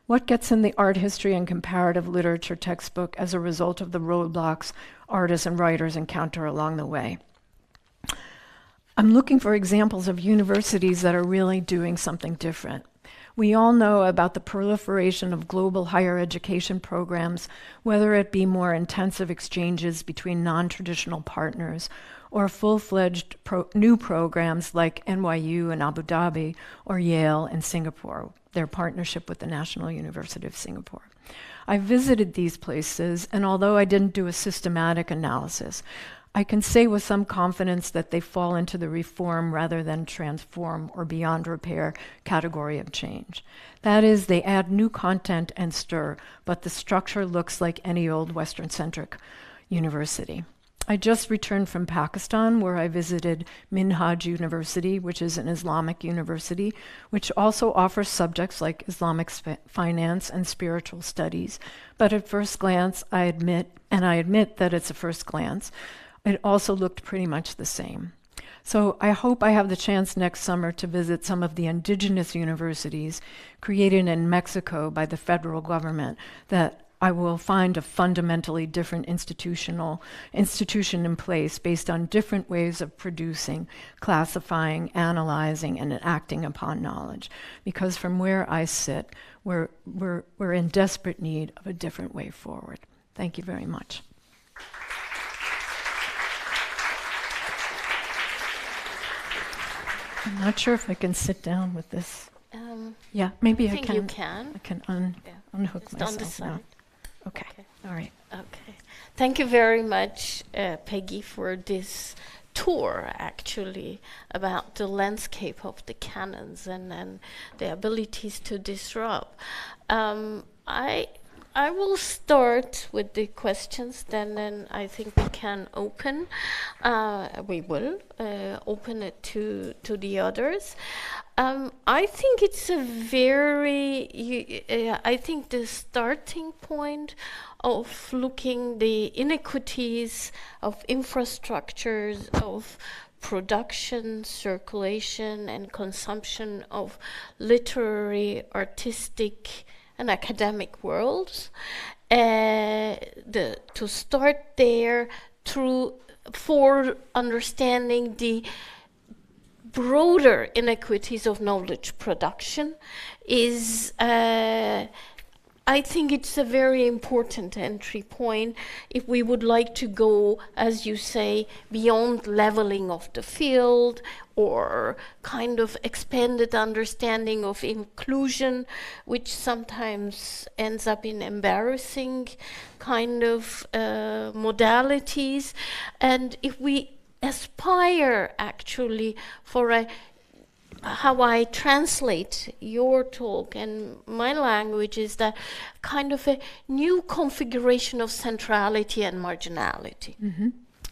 Speaker 2: What gets in the art history and comparative literature textbook as a result of the roadblocks artists and writers encounter along the way? I'm looking for examples of universities that are really doing something different. We all know about the proliferation of global higher education programs, whether it be more intensive exchanges between non-traditional partners or full-fledged new programs like NYU in Abu Dhabi or Yale in Singapore, their partnership with the National University of Singapore. I visited these places, and although I didn't do a systematic analysis, I can say with some confidence that they fall into the reform rather than transform or beyond repair category of change. That is, they add new content and stir, but the structure looks like any old Western-centric university. I just returned from Pakistan, where I visited Minhaj University, which is an Islamic university, which also offers subjects like Islamic finance and spiritual studies. But at first glance, I admit that it's a first glance, it also looked pretty much the same. So I hope I have the chance next summer to visit some of the indigenous universities created in Mexico by the federal government that I will find a fundamentally different institution in place based on different ways of producing, classifying, analyzing, and acting upon knowledge. Because from where I sit, we're in desperate need of a different way forward. Thank you very much. I'm not sure if I can sit down with this. Yeah, maybe I
Speaker 1: think
Speaker 2: can.
Speaker 1: you can.
Speaker 2: I can unhook
Speaker 1: Just on the
Speaker 2: myself now.
Speaker 1: side.
Speaker 2: Okay. All right.
Speaker 1: Okay. Thank you very much, Peggy, for this tour, actually, about the landscape of the canons and the abilities to disrupt. I will start with the questions, then I think we can open. We will open it to the others. I think it's a very, I think the starting point of looking the inequities of infrastructures, of production, circulation, and consumption of literary, artistic, and academic worlds. To start there for understanding the broader inequities of knowledge production is, I think it's a very important entry point if we would like to go, as you say, beyond leveling of the field or kind of expanded understanding of inclusion, which sometimes ends up in embarrassing kind of modalities. And if we aspire actually for how I translate your talk and my language is that kind of a new configuration of centrality and marginality. Mm-hmm.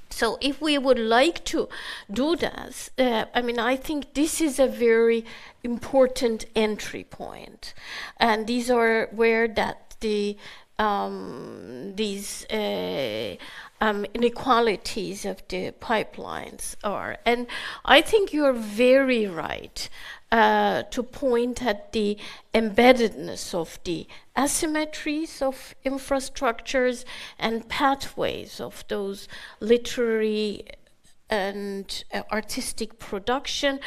Speaker 1: So if we would like to do that, I think this is a very important entry point. And these are where that these inequalities of the pipelines are. And I think you're very right to point at the embeddedness of the asymmetries of infrastructures and pathways of those literary and artistic production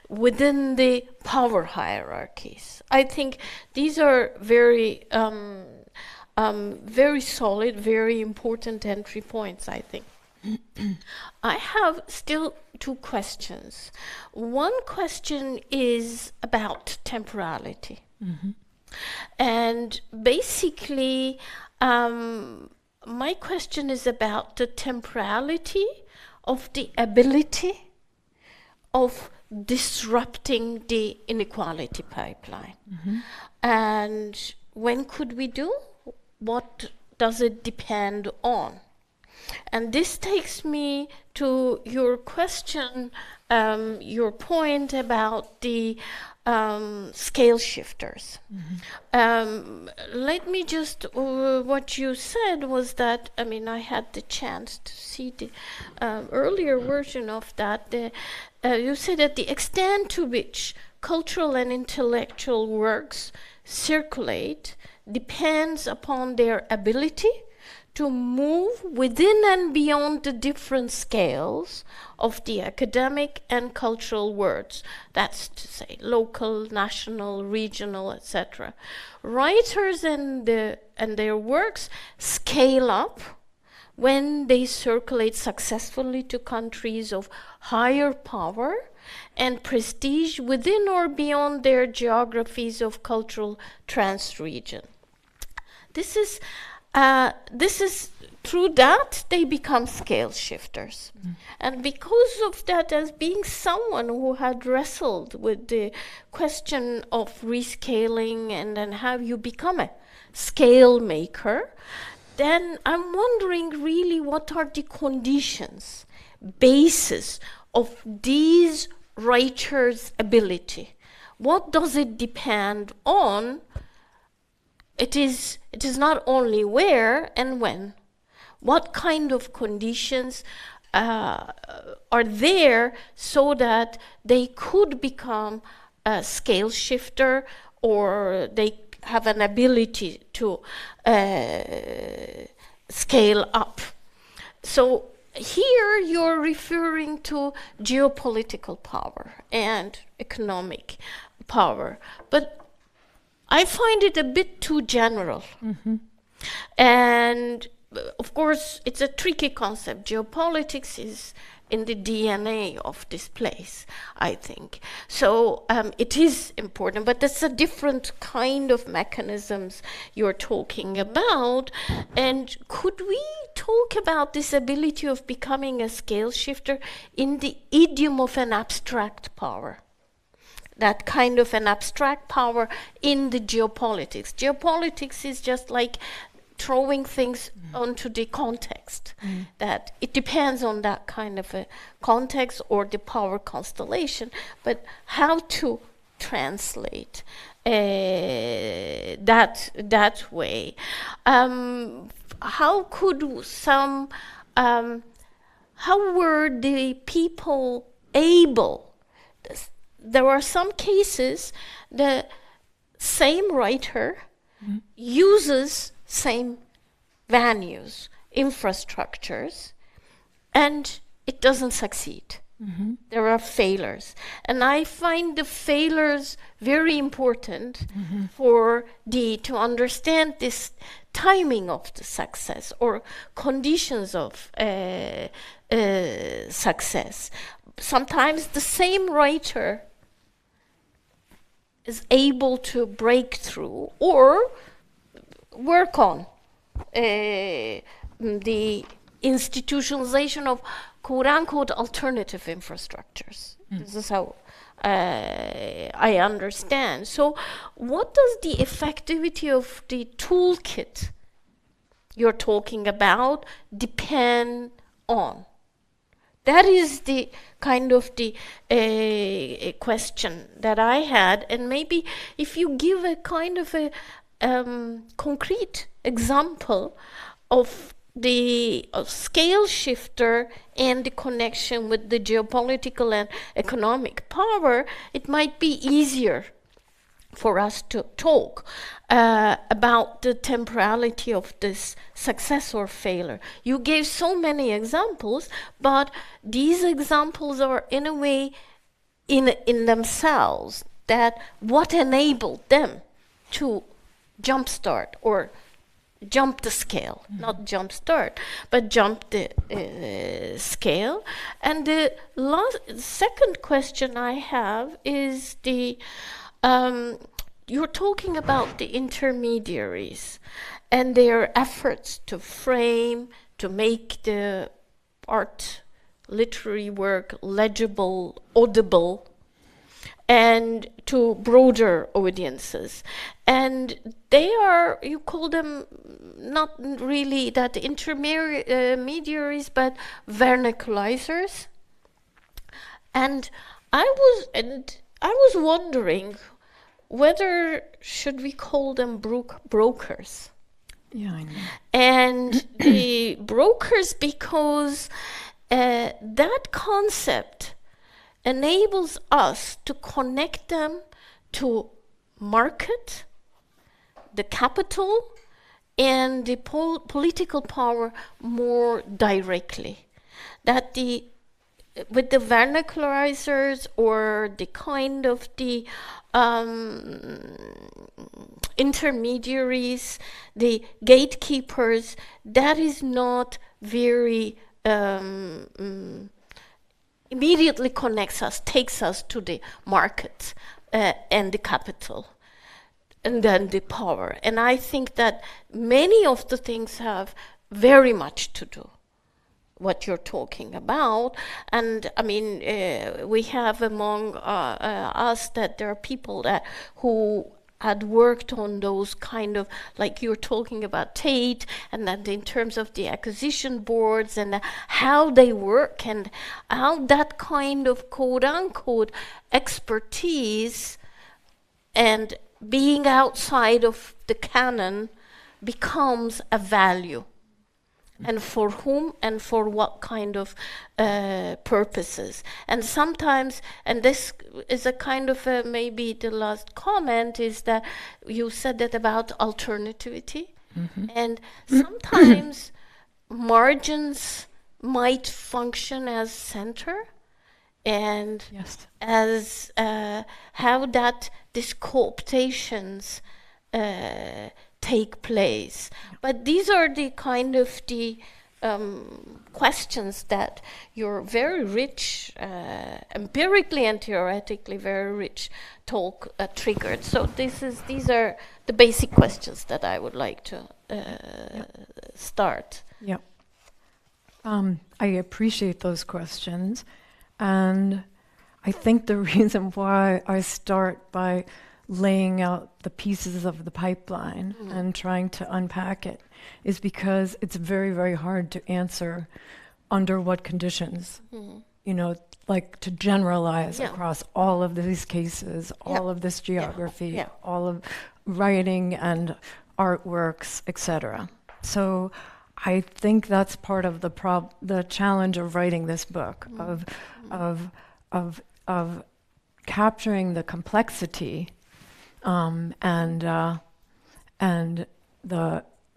Speaker 1: within the power hierarchies. I think these are very very solid, very important entry points, I think. I have still two questions. One question is about temporality. Mm-hmm. And basically, my question is about the temporality of the ability of disrupting the inequality pipeline. Mm-hmm. And when could we do? What does it depend on? And this takes me to your question, your point about the scale shifters. Mm-hmm. Let me just, what you said was that, I had the chance to see the earlier version of that. You said that the extent to which cultural and intellectual works circulate depends upon their ability to move within and beyond the different scales of the academic and cultural worlds. That's to say local, national, regional, etc. Writers and their works scale up when they circulate successfully to countries of higher power and prestige within or beyond their geographies of cultural trans-region. This is through that they become scale shifters. Mm. And because of that, as being someone who had wrestled with the question of rescaling and then how you become a scale maker, then I'm wondering really what are the conditions, basis of these writers' ability. What does it depend on? It is not only where and when. What kind of conditions are there so that they could become a scale shifter or they have an ability to scale up. So here you're referring to geopolitical power and economic power, but I find it a bit too general. And of course, it's a tricky concept. Geopolitics is in the DNA of this place, I think. So it is important, but that's a different kind of mechanisms you're talking about. And could we talk about this ability of becoming a scale shifter in the idiom of an abstract power? That kind of an abstract power in the geopolitics. Geopolitics is just like throwing things onto the context, that it depends on that kind of a context or the power constellation, but how to translate that way. How could some, how were the people able? There are some cases the same writer uses same venues, infrastructures, and it doesn't succeed. There are failures. And I find the failures very important for to understand this timing of the success or conditions of success. Sometimes the same writer is able to break through or work on the institutionalization of quote-unquote alternative infrastructures. This is how I understand. So what does the effectivity of the toolkit you're talking about depend on? That is the kind of the question that I had. And maybe if you give a kind of a concrete example of the scale shifter and the connection with the geopolitical and economic power, it might be easier for us to talk about the temporality of this success or failure. You gave so many examples, but these examples are in a way in themselves that what enabled them to jumpstart or jump the scale, not jumpstart, but jump the scale. And the second question I have is you're talking about the intermediaries and their efforts to frame, to make the art, literary work legible, audible, and to broader audiences. And they are, you call them not really that intermediaries, but vernaculizers. And I was wondering whether should we call them brokers.
Speaker 2: Yeah, I know.
Speaker 1: And the brokers, because that concept enables us to connect them to market, the capital, and the political power more directly. That with the vernaculizers or the kind of the intermediaries, the gatekeepers, that is not very immediately connects us, takes us to the market and the capital, and then the power. And I think that many of the things have very much to do what you're talking about. And I mean, we have among us that there are people who had worked on those kind of, like you're talking about Tate, and that in terms of the acquisition boards and how they work and how that kind of quote-unquote expertise and being outside of the canon becomes a value. and for whom and for what kind of purposes. And sometimes, and this is a kind of maybe the last comment, is that you said that about alternativity, and sometimes margins might function as center, and
Speaker 2: Yes.
Speaker 1: as how that these cooptations take place. But these are the kind of the questions that your very rich, empirically and theoretically very rich talk triggered. So these are the basic questions that I would like to start.
Speaker 2: Yeah. I appreciate those questions. And I think the reason why I start by laying out the pieces of the pipeline and trying to unpack it is because it's very, very hard to answer under what conditions, like to generalize across all of these cases, all of this geography, all of writing and artworks, etc. So I think that's part of the challenge of writing this book, of capturing the complexity and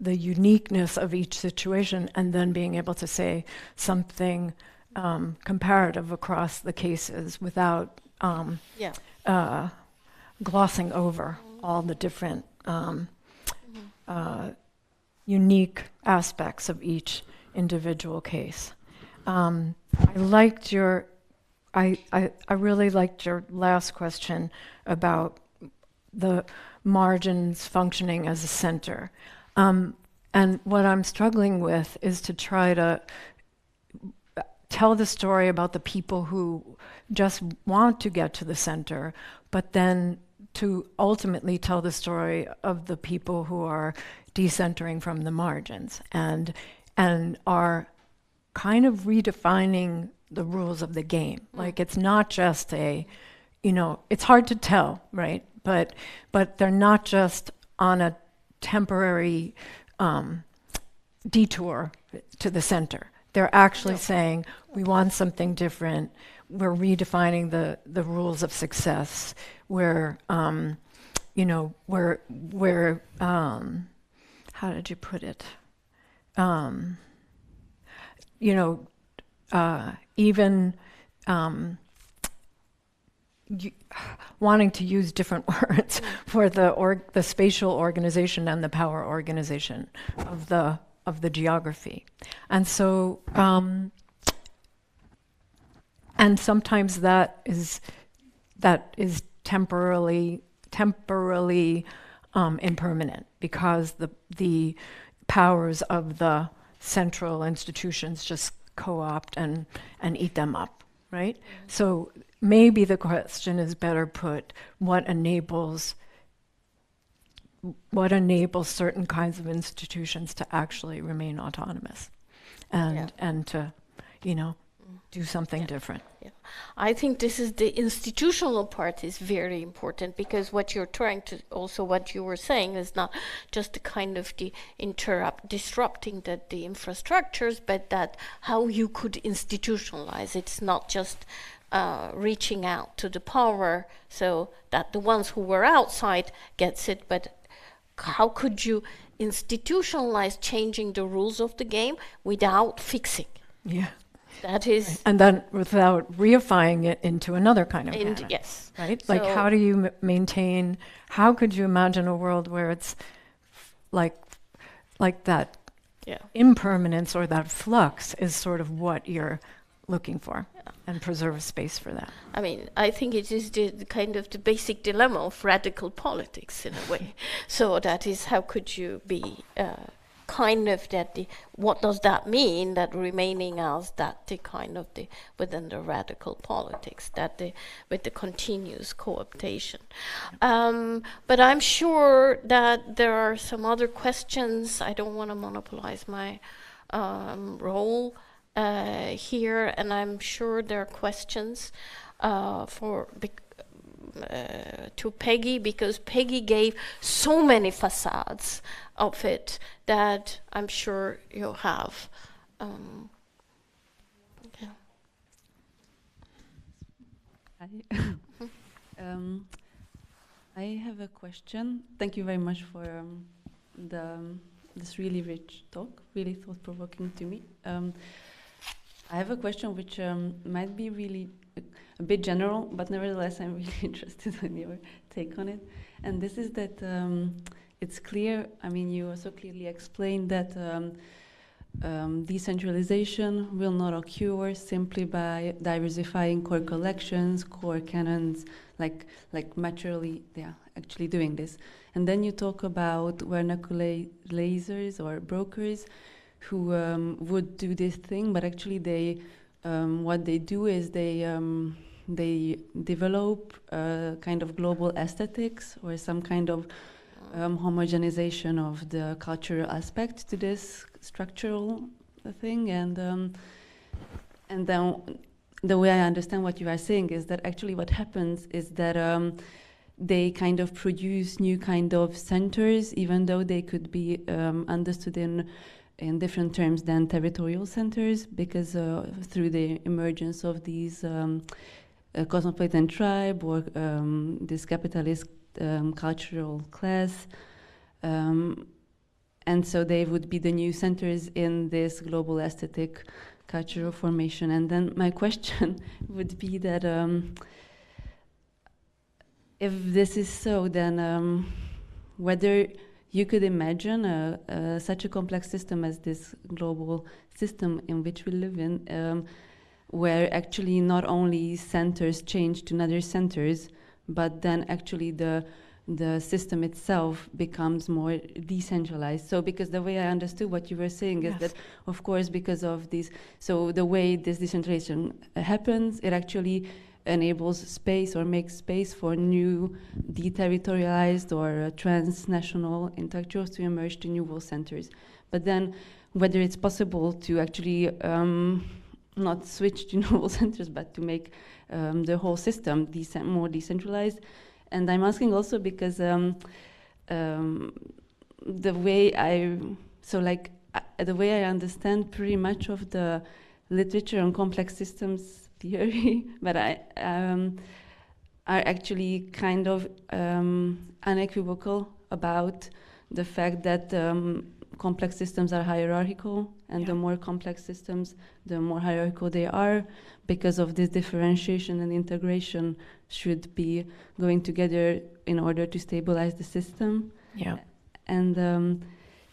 Speaker 2: the uniqueness of each situation, and then being able to say something comparative across the cases without glossing over all the different unique aspects of each individual case. I really liked your last question about the margins functioning as a center. And what I'm struggling with is to try to tell the story about the people who just want to get to the center, but then to ultimately tell the story of the people who are decentering from the margins and are kind of redefining the rules of the game. Like, it's not just it's hard to tell, right? But they're not just on a temporary detour to the center. They're actually saying, we want something different. We're redefining the rules of success. We're how did you put it? Even wanting to use different words for the spatial organization and the power organization of the geography, and so and sometimes that is temporarily impermanent, because the powers of the central institutions just co-opt and eat them up, right? So maybe the question is better put: what enables certain kinds of institutions to actually remain autonomous and to do something different?
Speaker 1: I think this is the institutional part is very important, because what you're trying to, also what you were saying, is not just the kind of the disrupting the infrastructures, but that how you could institutionalize. It's not just reaching out to the power so that the ones who were outside gets it, but how could you institutionalize changing the rules of the game without fixing?
Speaker 2: Yeah.
Speaker 1: That is... Right.
Speaker 2: And then without reifying it into another kind of manner.
Speaker 1: Yes.
Speaker 2: Right? So, like, how do you maintain, how could you imagine a world where it's like that impermanence or that flux is sort of what you're looking for, and preserve a space for that?
Speaker 1: I mean, I think it is the kind of the basic dilemma of radical politics in a way. So that is, how could you be... kind of that what does that mean, that remaining as that the kind of the within the radical politics, that with the continuous cooptation. But I'm sure that there are some other questions. I don't want to monopolize my role here, and I'm sure there are questions to Peggy, because Peggy gave so many facades of it that I'm sure you'll have. Yeah.
Speaker 3: Hi. I have a question. Thank you very much for this really rich talk, really thought-provoking to me. I have a question which might be really a bit general, but nevertheless I'm really interested in your take on it. And this is that it's clear, I mean, you also clearly explained that decentralization will not occur simply by diversifying core collections, core canons, like naturally they are actually doing this. And then you talk about vernaculizers or brokers who would do this thing, but actually they what they do is they develop kind of global aesthetics or some kind of homogenization of the cultural aspect to this structural thing, and then the way I understand what you are saying is that actually what happens is that they kind of produce new kind of centers, even though they could be understood in different terms than territorial centers, because through the emergence of these cosmopolitan tribe or this capitalist cultural class, and so they would be the new centers in this global aesthetic cultural formation. And then my question would be that if this is so, then whether you could imagine such a complex system as this global system in which we live in, where actually not only centers change to other centers, but then actually the system itself becomes more decentralized. So because the way I understood what you were saying is that, of course, because of these, so the way this decentralization happens, it actually enables space or makes space for new deterritorialized or transnational intellectuals to emerge to new world centers. But then whether it's possible to actually not switch to new world centers, but to make the whole system more decentralized. And I'm asking also because the way the way I understand pretty much of the literature on complex systems theory, but are actually kind of unequivocal about the fact that complex systems are hierarchical, and the more complex systems, the more hierarchical they are, because of this differentiation and integration should be going together in order to stabilize the system.
Speaker 2: Yeah.
Speaker 3: And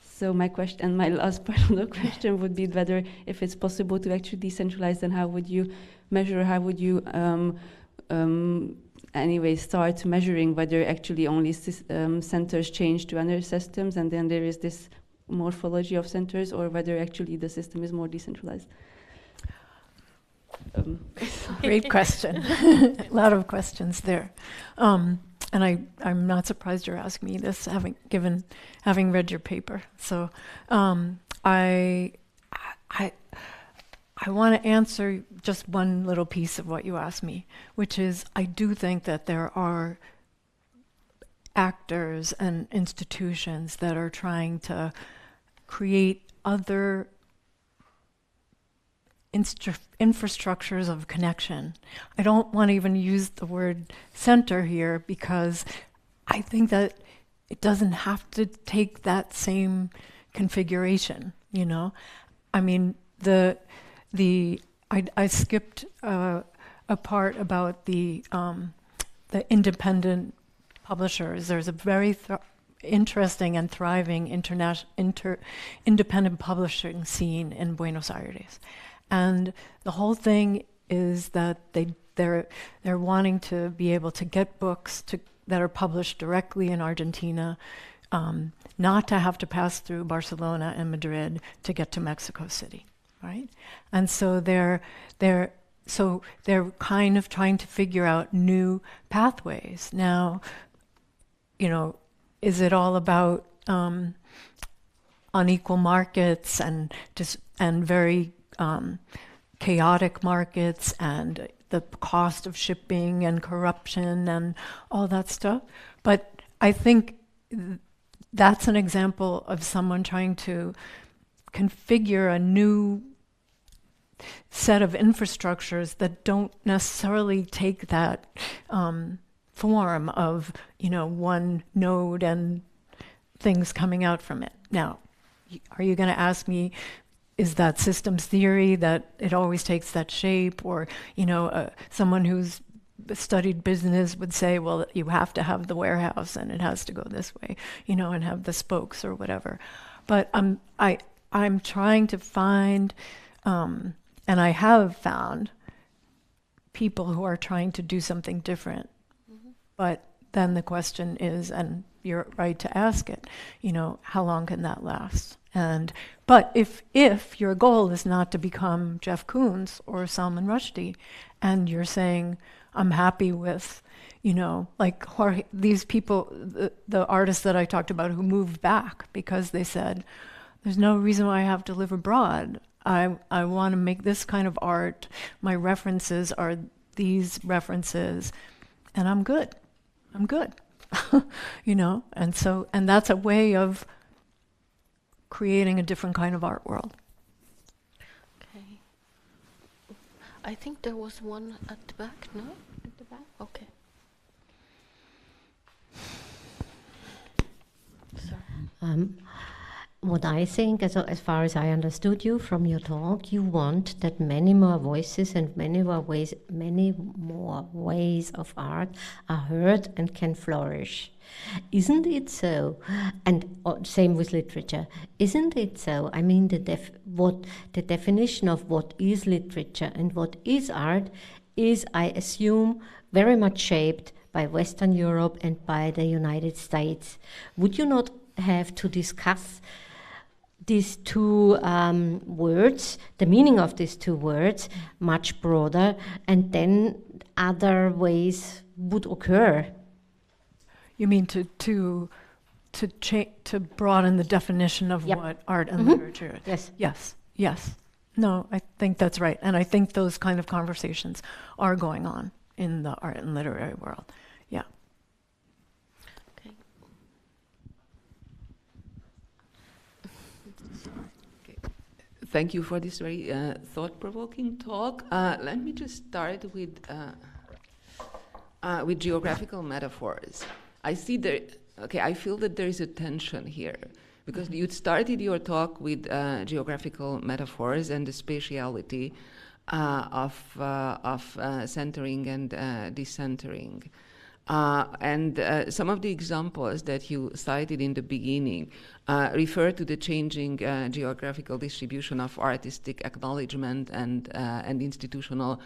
Speaker 3: so my question, and my last part of the question would be whether, if it's possible to actually decentralize, then how would you measure, how would you anyway start measuring whether actually only centers change to other systems and then there is this morphology of centers, or whether actually the system is more decentralized?
Speaker 2: Great question. A lot of questions there. And I'm not surprised you're asking me this, having read your paper. So I want to answer just one little piece of what you asked me, which is I do think that there are actors and institutions that are trying to create other infrastructures of connection. I don't want to even use the word center here because I think that it doesn't have to take that same configuration, you know? I mean, I skipped a part about the independent publishers. There's a very interesting and thriving independent publishing scene in Buenos Aires. And the whole thing is that they're wanting to be able to get books that are published directly in Argentina, not to have to pass through Barcelona and Madrid to get to Mexico City, right? And so they're kind of trying to figure out new pathways. Now, you know, is it all about unequal markets and very chaotic markets and the cost of shipping and corruption and all that stuff? But I think that's an example of someone trying to configure a new set of infrastructures that don't necessarily take that form of, one node and things coming out from it. Now, are you going to ask me, is that systems theory that it always takes that shape? Or, someone who's studied business would say, well, you have to have the warehouse and it has to go this way, and have the spokes or whatever. But I'm trying to find, and I have found people who are trying to do something different. Mm-hmm. But then the question is, and you're right to ask it, how long can that last? But if your goal is not to become Jeff Koons or Salman Rushdie, and you're saying, I'm happy with, like Jorge, these people, the artists that I talked about who moved back because they said, there's no reason why I have to live abroad. I want to make this kind of art. My references are these references, and I'm good. And that's a way of creating a different kind of art world.
Speaker 1: Okay. I think there was one at the back, no? At the back? Okay. Sorry.
Speaker 4: What I think, as far as I understood you from your talk, you want that many more voices and many more ways of art are heard and can flourish. Isn't it so? And same with literature. Isn't it so? I mean, the definition of what is literature and what is art is, I assume, very much shaped by Western Europe and by the United States. Would you not have to discuss these two words, the meaning of these two words, much broader, and then other ways would occur?
Speaker 2: You mean to broaden the definition of what art and literature is? Yes. No, I think that's right. And I think those kind of conversations are going on in the art and literary world. Yeah.
Speaker 1: Okay.
Speaker 5: Thank you for this very thought-provoking talk. Let me just start with geographical metaphors. I feel that there is a tension here, because you started your talk with geographical metaphors and the spatiality of centering and decentering. And some of the examples that you cited in the beginning refer to the changing geographical distribution of artistic acknowledgement and institutional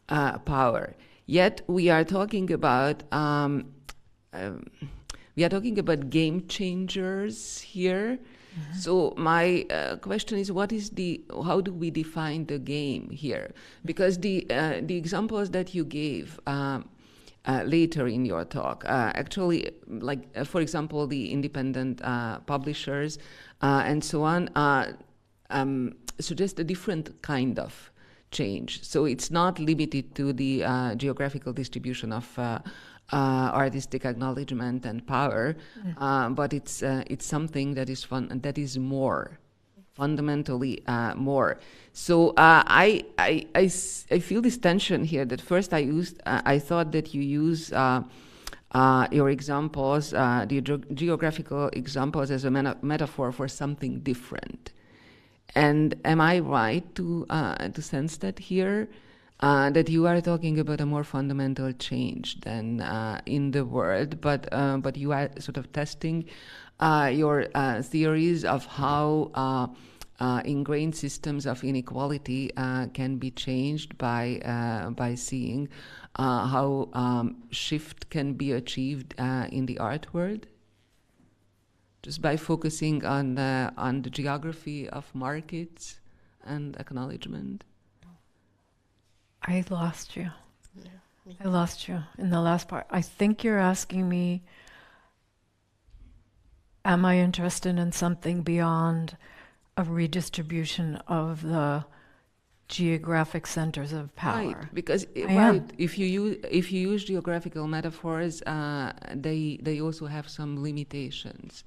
Speaker 5: power. Yet we are talking about game changers here. Mm-hmm. So my question is, how do we define the game here? Because the examples that you gave later in your talk, actually, for example, the independent publishers and so on, suggest a different kind of change. So it's not limited to the geographical distribution of artistic acknowledgement and power, but it's something that is more fundamentally more. So I feel this tension here. That first I thought that you use your examples, the geographical examples, as a metaphor for something different. And am I right to sense that here? That you are talking about a more fundamental change than in the world, but you are sort of testing your theories of how ingrained systems of inequality can be changed by seeing how shift can be achieved in the art world, just by focusing on the geography of markets and acknowledgement.
Speaker 2: I lost you. I lost you in the last part. I think you're asking me, am I interested in something beyond a redistribution of the geographic centers of power?
Speaker 5: Right, because if you use geographical metaphors, they also have some limitations.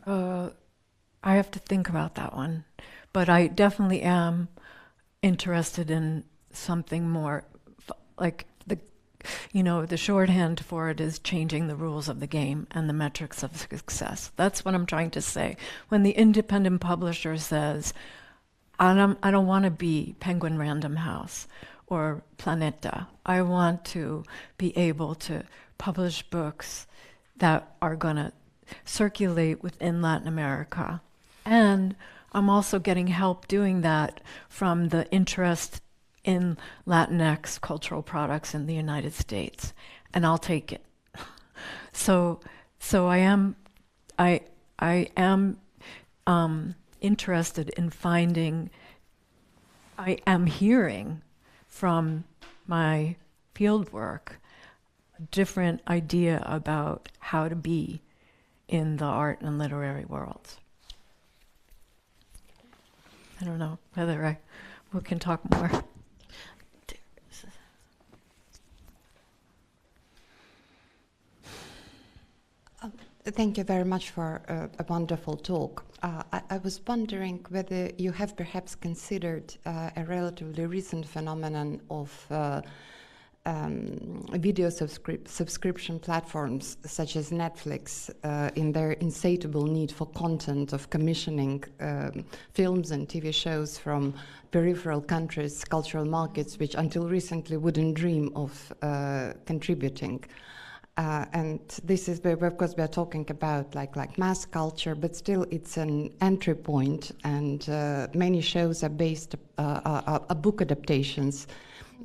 Speaker 2: I have to think about that one, but I definitely am interested in something more, like the shorthand for it is changing the rules of the game and the metrics of success. That's what I'm trying to say. When the independent publisher says, I don't want to be Penguin Random House or Planeta. I want to be able to publish books that are going to circulate within Latin America. And I'm also getting help doing that from the interest in Latinx cultural products in the United States, and I'll take it. So I am interested in finding. I am hearing from my field work a different idea about how to be in the art and literary worlds. I don't know whether we can talk more.
Speaker 6: Thank you very much for a wonderful talk. I was wondering whether you have perhaps considered a relatively recent phenomenon of video subscription platforms such as Netflix in their insatiable need for content of commissioning films and TV shows from peripheral countries, cultural markets, which until recently wouldn't dream of contributing. And this is where, of course, we're talking about like mass culture, but still it's an entry point, and many shows are based are book adaptations.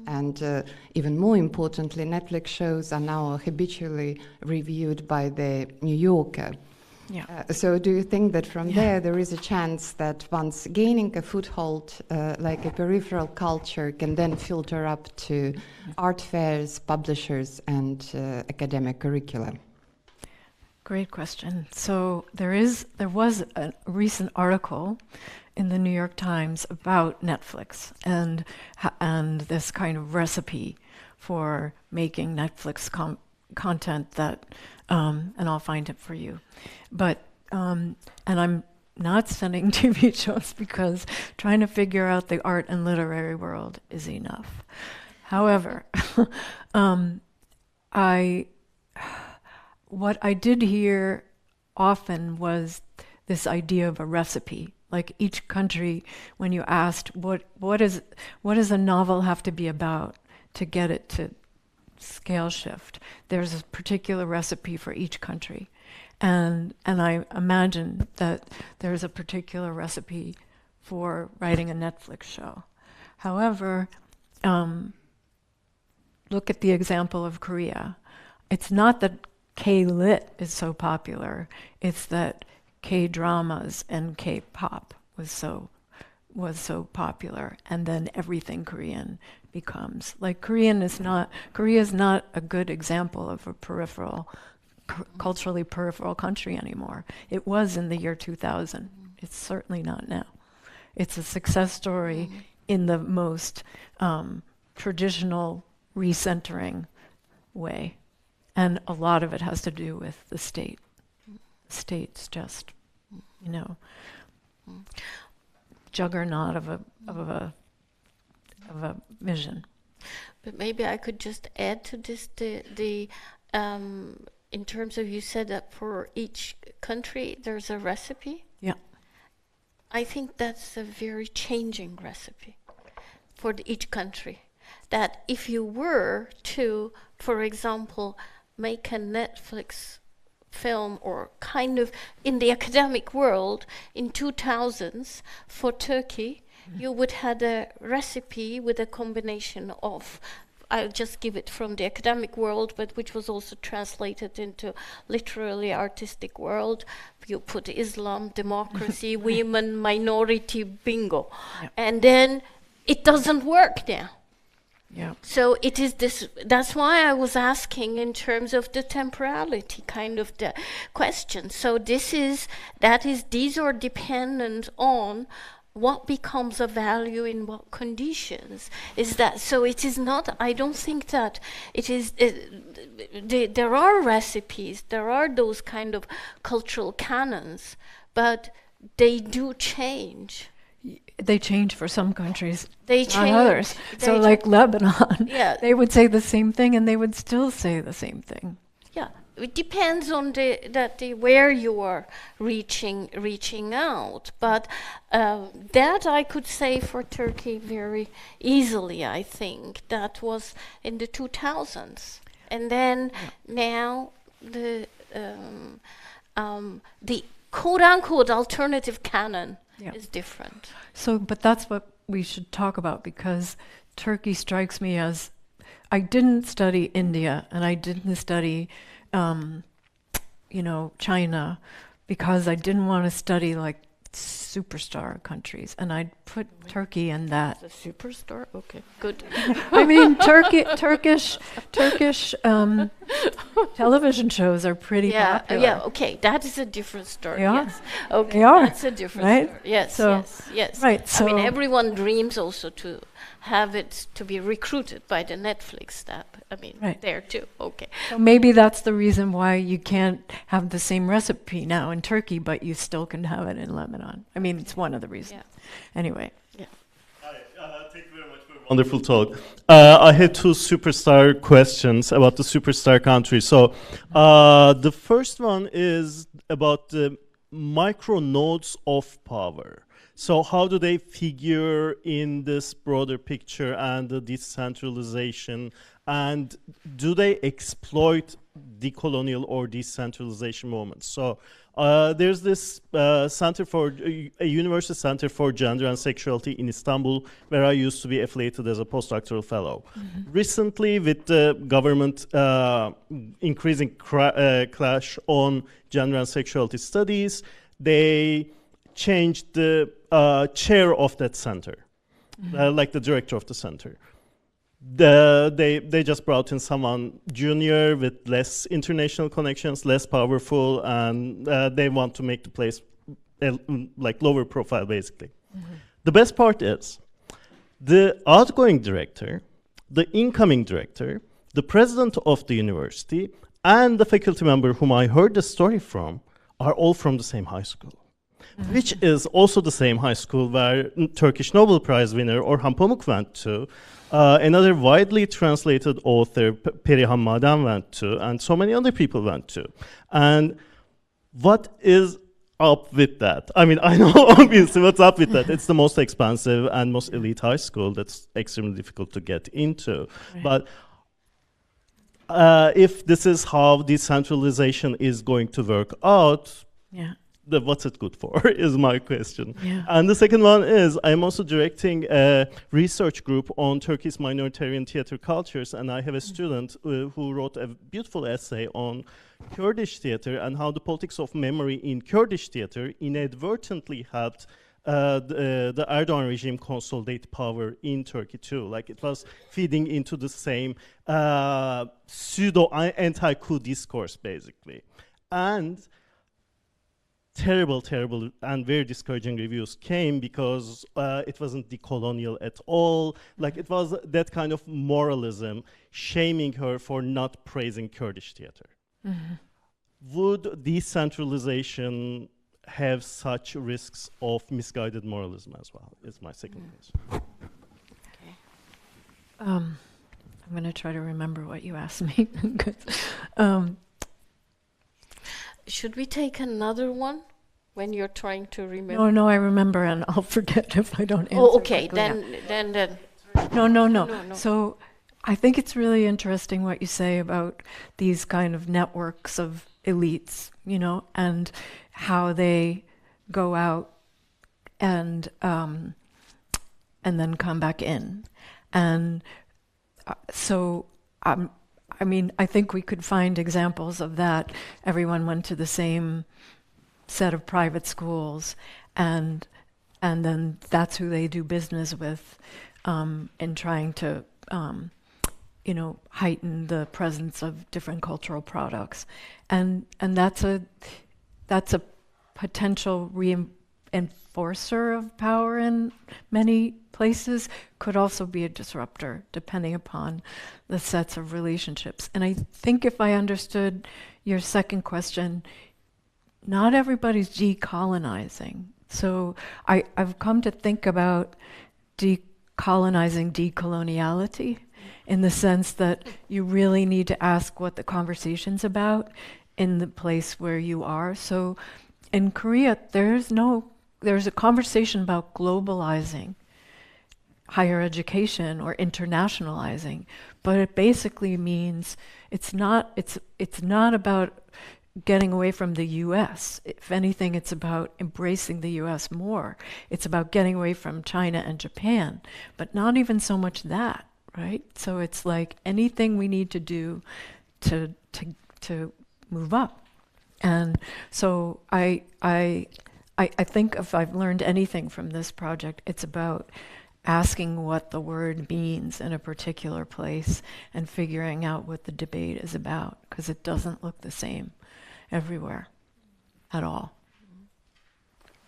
Speaker 6: And even more importantly, Netflix shows are now habitually reviewed by the New Yorker.
Speaker 2: Yeah.
Speaker 6: So do you think that from there is a chance that once gaining a foothold, like a peripheral culture can then filter up to art fairs, publishers, and academic curricula?
Speaker 2: Great question. So there was a recent article in the New York Times about Netflix and this kind of recipe for making Netflix content that, and I'll find it for you. But, and I'm not sending TV shows because trying to figure out the art and literary world is enough. However, what I did hear often was this idea of a recipe. Like each country, when you asked what does a novel have to be about to get it to scale shift, there's a particular recipe for each country. And I imagine that there's a particular recipe for writing a Netflix show. However, look at the example of Korea. It's not that K-lit is so popular, it's that K-dramas and K-pop was so popular, and then everything Korean becomes. Like Korea is not a good example of a culturally peripheral country anymore. It was in the year 2000. It's certainly not now. It's a success story in the most traditional recentering way. And a lot of it has to do with the state. The state's just, juggernaut of a vision.
Speaker 1: But maybe I could just add to this the in terms of, you said that for each country there's a recipe.
Speaker 2: Yeah.
Speaker 1: I think that's a very changing recipe for each country. That if you were to, for example, make a Netflix film or kind of in the academic world in 2000s for Turkey, you would have a recipe with a combination of, I'll just give it from the academic world, but which was also translated into literally artistic world. You put Islam, democracy, women, minority, bingo.
Speaker 2: Yep.
Speaker 1: And then it doesn't work now.
Speaker 2: Yeah.
Speaker 1: So it is this, that's why I was asking in terms of the temporality kind of the question. So these are dependent on what becomes a value in what conditions. Is that so? It is not. I don't think that it is. There are recipes. There are those kind of cultural canons, but they do change.
Speaker 2: They change for some countries,
Speaker 1: They
Speaker 2: not
Speaker 1: change.
Speaker 2: others. So
Speaker 1: They
Speaker 2: like Lebanon,
Speaker 1: Yeah.
Speaker 2: they would say the same thing and they would still say the same thing.
Speaker 1: Yeah, it depends on where you are reaching out. But that I could say for Turkey very easily. I think that was in the 2000s, and then now the quote-unquote alternative canon is different.
Speaker 2: So, but that's what we should talk about, because Turkey strikes me as, I didn't study India and I didn't study, China, because I didn't want to study like superstar countries, and I'd put Turkey in that.
Speaker 1: The superstar? Okay, good.
Speaker 2: I mean, Turkish television shows are pretty popular.
Speaker 1: Yeah, okay, that is a different story.
Speaker 2: Yeah.
Speaker 1: Yes. Okay,
Speaker 2: They are,
Speaker 1: that's a different
Speaker 2: right?
Speaker 1: story. Yes,
Speaker 2: So-
Speaker 1: yes.
Speaker 2: Right,
Speaker 1: I mean,
Speaker 2: so-
Speaker 1: everyone dreams also to have it to be recruited by the Netflix staff. I mean,
Speaker 2: Right.
Speaker 1: there too. Okay.
Speaker 2: So maybe that's the reason why you can't have the same recipe now in Turkey, but you still can have it in Lebanon. I mean, it's one of the reasons. Anyway.
Speaker 7: Thank you very much for a wonderful talk. I had two superstar questions about the superstar countries. So the first one is about the micro nodes of power. So how do they figure in this broader picture and the decentralization? And do they exploit decolonial or decentralization moments? So there's this center for a university center for gender and sexuality in Istanbul, where I used to be affiliated as a postdoctoral fellow. Recently, with the government increasing clash on gender and sexuality studies, they changed the chair of that center, like the director of the center. They just brought in someone junior with less international connections, less powerful, and they want to make the place like lower profile, basically. The best part is the outgoing director, the incoming director, the president of the university, and the faculty member whom I heard the story from are all from the same high school. Which is also the same high school where Turkish Nobel Prize winner Orhan Pamuk went to, another widely translated author, Perihan Maden, went to, and so many other people went to. And what is up with that? I mean, I know obviously what's up with that. It's the most expensive and most elite high school that's extremely difficult to get into. Right. But if this is how decentralization is going to work out, what's it good for is my question. And the second one is, I'm also directing a research group on Turkey's minoritarian theater cultures, and I have a student who wrote a beautiful essay on Kurdish theater and how the politics of memory in Kurdish theater inadvertently helped the Erdogan regime consolidate power in Turkey too. Like, it was feeding into the same pseudo anti-coup discourse, basically. And terrible and very discouraging reviews came because it wasn't decolonial at all. Like, it was that kind of moralism, shaming her for not praising Kurdish theater. Would decentralization have such risks of misguided moralism as well, is my second question.
Speaker 2: I'm going to try to remember what you asked me.
Speaker 1: Should we take another one when you're trying to remember?
Speaker 2: No, I remember, and I'll forget if I don't answer.
Speaker 1: Oh, okay,
Speaker 2: quickly.
Speaker 1: then.
Speaker 2: No. So I think it's really interesting what you say about these kind of networks of elites, and how they go out and then come back in. And I mean, I think we could find examples of that. Everyone went to the same set of private schools, and then that's who they do business with, in trying to, heighten the presence of different cultural products, and that's a potential enforcer of power in many places, could also be a disruptor, depending upon the sets of relationships. And I think if I understood your second question, not everybody's decolonizing. So I've come to think about decolonizing decoloniality in the sense that you really need to ask what the conversation's about in the place where you are. So in Korea, there's a conversation about globalizing higher education or internationalizing, but it basically means it's not about getting away from the US. If anything, it's about embracing the US more. It's about getting away from China and Japan, but not even so much that, right? So it's like anything we need to do to move up. And so I think if I've learned anything from this project, it's about asking what the word means in a particular place and figuring out what the debate is about, because it doesn't look the same everywhere at all.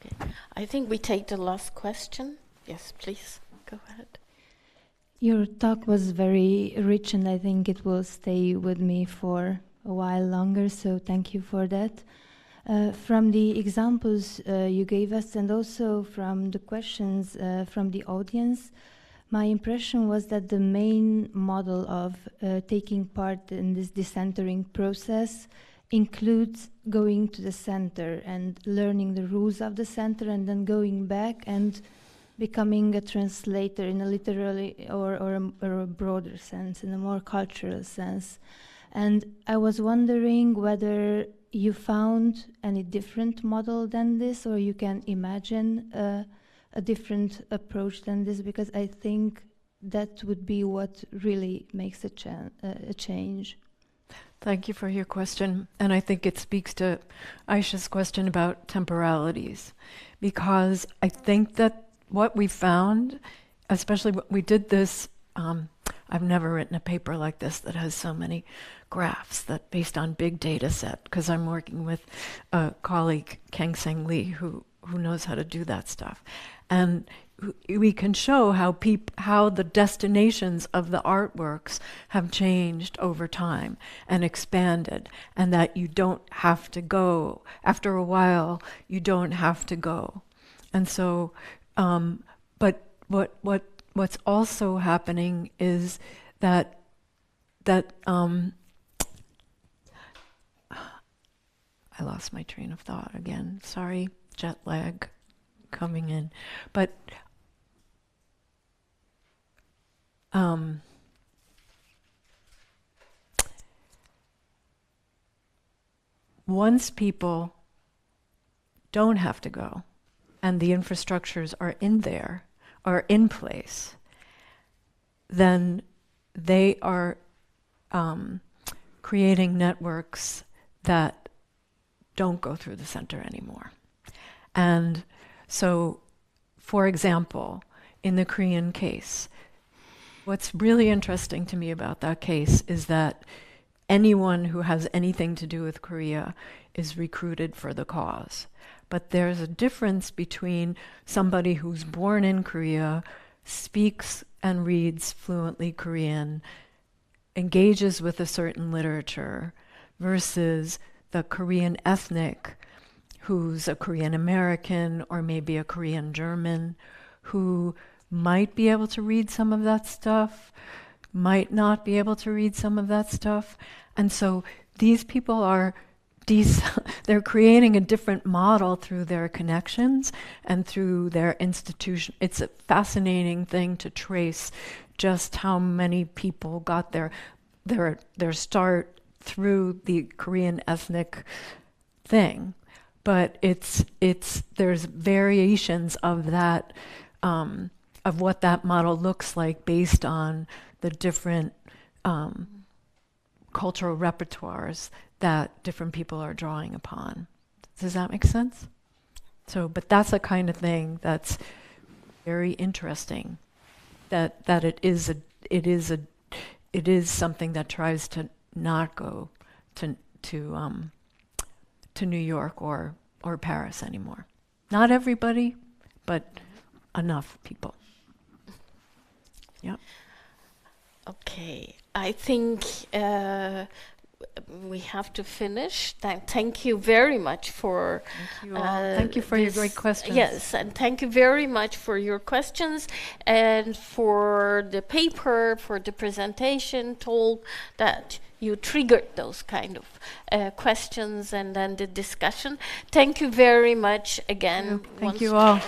Speaker 1: Okay. I think we take the last question. Yes, please, go ahead.
Speaker 8: Your talk was very rich, and I think it will stay with me for a while longer, so thank you for that. From the examples you gave us, and also from the questions from the audience, my impression was that the main model of taking part in this decentering process includes going to the center and learning the rules of the center, and then going back and becoming a translator in a literally or a broader sense, in a more cultural sense. And I was wondering whether you found any different model than this, or you can imagine a different approach than this, because I think that would be what really makes a change.
Speaker 2: Thank you for your question. And I think it speaks to Ayşe's question about temporalities, because I think that what we found, especially when we did this, I've never written a paper like this that has so many graphs that based on big data set, because I'm working with a colleague, Kang Seng Lee, who knows how to do that stuff. And we can show how the destinations of the artworks have changed over time and expanded, and that you don't have to go. After a while, you don't have to go. And so, but what's also happening is that I lost my train of thought again. Sorry, jet lag coming in. But once people don't have to go and the infrastructures are in place, then they are creating networks that don't go through the center anymore. And so, for example, in the Korean case, what's really interesting to me about that case is that anyone who has anything to do with Korea is recruited for the cause. But there's a difference between somebody who's born in Korea, speaks and reads fluently Korean, engages with a certain literature, versus the Korean ethnic who's a Korean American or maybe a Korean German, who might be able to read some of that stuff, might not be able to read some of that stuff. And so these people are they're creating a different model through their connections and through their institution. It's a fascinating thing to trace just how many people got their start through the Korean ethnic thing. But there's variations of that, of what that model looks like based on the different cultural repertoires that different people are drawing upon. Does that make sense? So, but that's a kind of thing that's very interesting. That it is something that tries to not go to New York or Paris anymore. Not everybody, but enough people. Yep.
Speaker 1: Okay, I think we have to finish. Thank you very much for.
Speaker 2: Thank you all. Thank you for your great questions.
Speaker 1: Yes, and thank you very much for your questions and for the paper, for the presentation, told that you triggered those kind of questions and then the discussion. Thank you very much again.
Speaker 2: Thank you all.
Speaker 1: More.